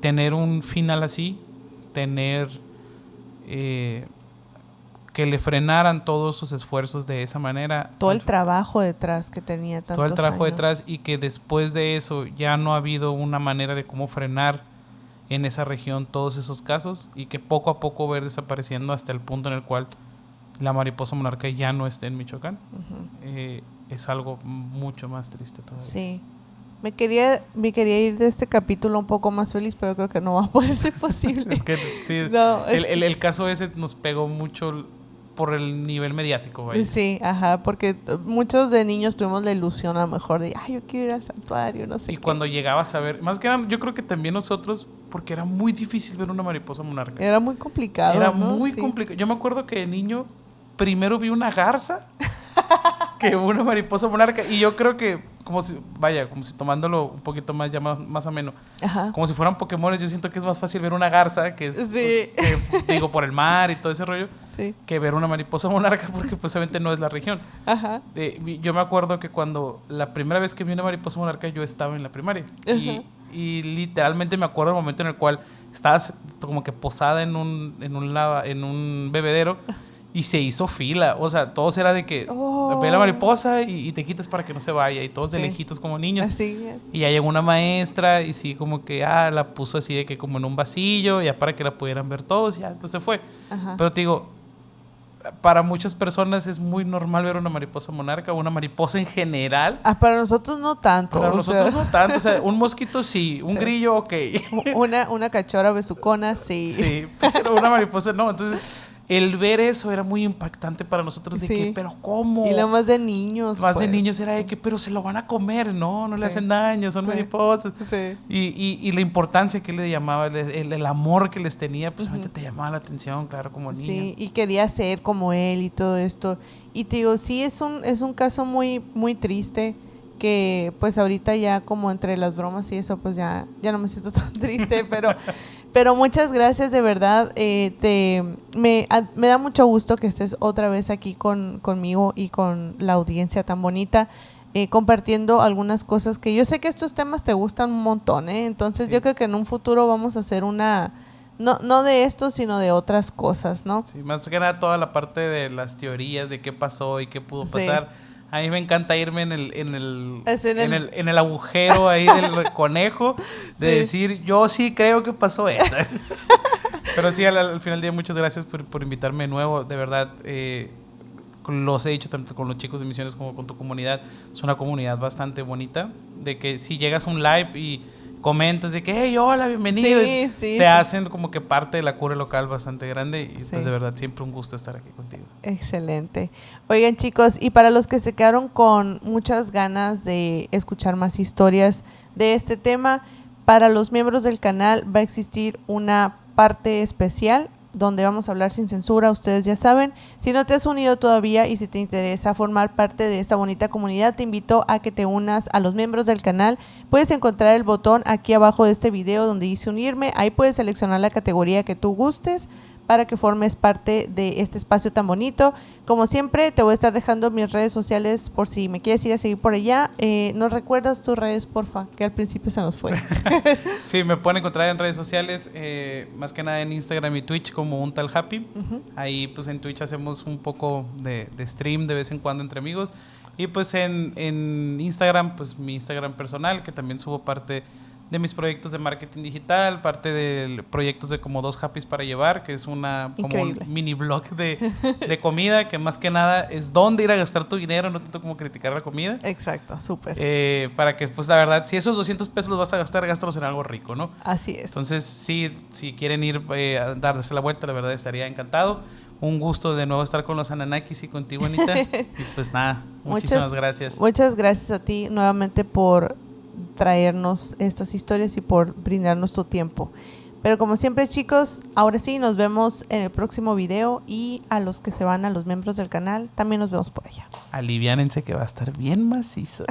Tener un final así, tener que que le frenaran todos sus esfuerzos de esa manera. Todo el trabajo detrás que tenía tantos todo el trabajo años. detrás, y que después de eso ya no ha habido una manera de cómo frenar en esa región todos esos casos, y que poco a poco ver desapareciendo hasta el punto en el cual la mariposa monarca ya no esté en Michoacán. Es algo mucho más triste todavía. Sí. Me quería ir de este capítulo un poco más feliz, pero creo que no va a poder ser posible. Es que sí, no, el caso ese nos pegó mucho por el nivel mediático, vaya. Sí, ajá, porque muchos de niños tuvimos la ilusión a lo mejor de, ay, yo quiero ir al santuario, no sé. Y cuando llegabas a ver, más que nada, yo creo que también nosotros, porque era muy difícil ver una mariposa monarca. Era muy complicado, Era ¿no? muy complicado. Yo me acuerdo que de niño primero vi una garza que una mariposa monarca, y yo creo que como si tomándolo un poquito más ya más ameno, ajá, como si fueran Pokémones. Yo siento que es más fácil ver una garza, que es sí, que, digo, por el mar y todo ese rollo, sí, que ver una mariposa monarca, porque pues obviamente no es la región. ajá, Yo me acuerdo que cuando la primera vez que vi una mariposa monarca, yo estaba en la primaria, y literalmente me acuerdo del momento en el cual estabas como que posada en un bebedero, y se hizo fila. O sea, todos era de que ve la mariposa y te quitas para que no se vaya, y todos de lejitos como niños. Así es. Y ya llegó una maestra y sí, como que la puso así de que como en un vasillo, ya para que la pudieran ver todos, y ya después se fue. Ajá. Pero te digo, para muchas personas es muy normal ver una mariposa monarca, o una mariposa en general. Para nosotros no tanto. Para nosotros no tanto. O sea, un mosquito sí, un grillo, ok. Una cachorra besucona, sí. Sí, pero una mariposa no. Entonces, el ver eso era muy impactante para nosotros, de que, pero ¿cómo? Y lo más de niños. Más de niños era de que, pero se lo van a comer, no le hacen daño, son mariposas. Sí. Y la importancia que le llamaba, el amor que les tenía, pues obviamente te llamaba la atención, claro, como niño. Sí, y quería ser como él y todo esto. Y te digo, sí, es un caso muy, muy triste, que pues ahorita ya como entre las bromas y eso, pues ya no me siento tan triste, pero muchas gracias, de verdad. Me da mucho gusto que estés otra vez aquí conmigo y con la audiencia tan bonita, compartiendo algunas cosas que yo sé que estos temas te gustan un montón, entonces yo creo que en un futuro vamos a hacer no de esto, sino de otras cosas, ¿no? Sí, más que nada toda la parte de las teorías de qué pasó y qué pudo pasar. A mí me encanta irme en el agujero ahí del conejo, de decir, yo sí creo que pasó esto. Pero sí, al final del día, muchas gracias por invitarme de nuevo. De verdad, los he dicho tanto con los chicos de Misiones como con tu comunidad. Es una comunidad bastante bonita, de que si llegas a un live y comentas de que, hey, hola, bienvenido, te hacen como que parte de la cura local bastante grande, y pues de verdad siempre un gusto estar aquí contigo. Excelente. Oigan, chicos, y para los que se quedaron con muchas ganas de escuchar más historias de este tema, para los miembros del canal va a existir una parte especial donde vamos a hablar sin censura, ustedes ya saben. Si no te has unido todavía y si te interesa formar parte de esta bonita comunidad, te invito a que te unas a los miembros del canal. Puedes encontrar el botón aquí abajo de este video donde dice unirme. Ahí puedes seleccionar la categoría que tú gustes para que formes parte de este espacio tan bonito. Como siempre, te voy a estar dejando mis redes sociales por si me quieres ir a seguir por allá. ¿Nos recuerdas tus redes, porfa? Que al principio se nos fue. Sí, me pueden encontrar en redes sociales, más que nada en Instagram y Twitch como un tal Happy. Ahí pues en Twitch hacemos un poco de stream de vez en cuando entre amigos. Y pues en Instagram, pues mi Instagram personal, que también subo parte de mis proyectos de marketing digital, parte de proyectos de como 2 Happys para llevar, que es como un mini blog de comida, que más que nada es dónde ir a gastar tu dinero, no tanto como criticar la comida. Exacto, súper. Para que, pues la verdad, si esos 200 pesos los vas a gastar, gástalos en algo rico, ¿no? Así es. Entonces, si quieren ir a darse la vuelta, la verdad estaría encantado. Un gusto de nuevo estar con los Ananakis y contigo, Anita. Y pues nada, muchísimas gracias. Muchas gracias a ti nuevamente por traernos estas historias y por brindarnos tu tiempo. Pero como siempre, chicos, ahora sí nos vemos en el próximo video, y a los que se van, a los miembros del canal, también nos vemos por allá. Aliviánense que va a estar bien macizo.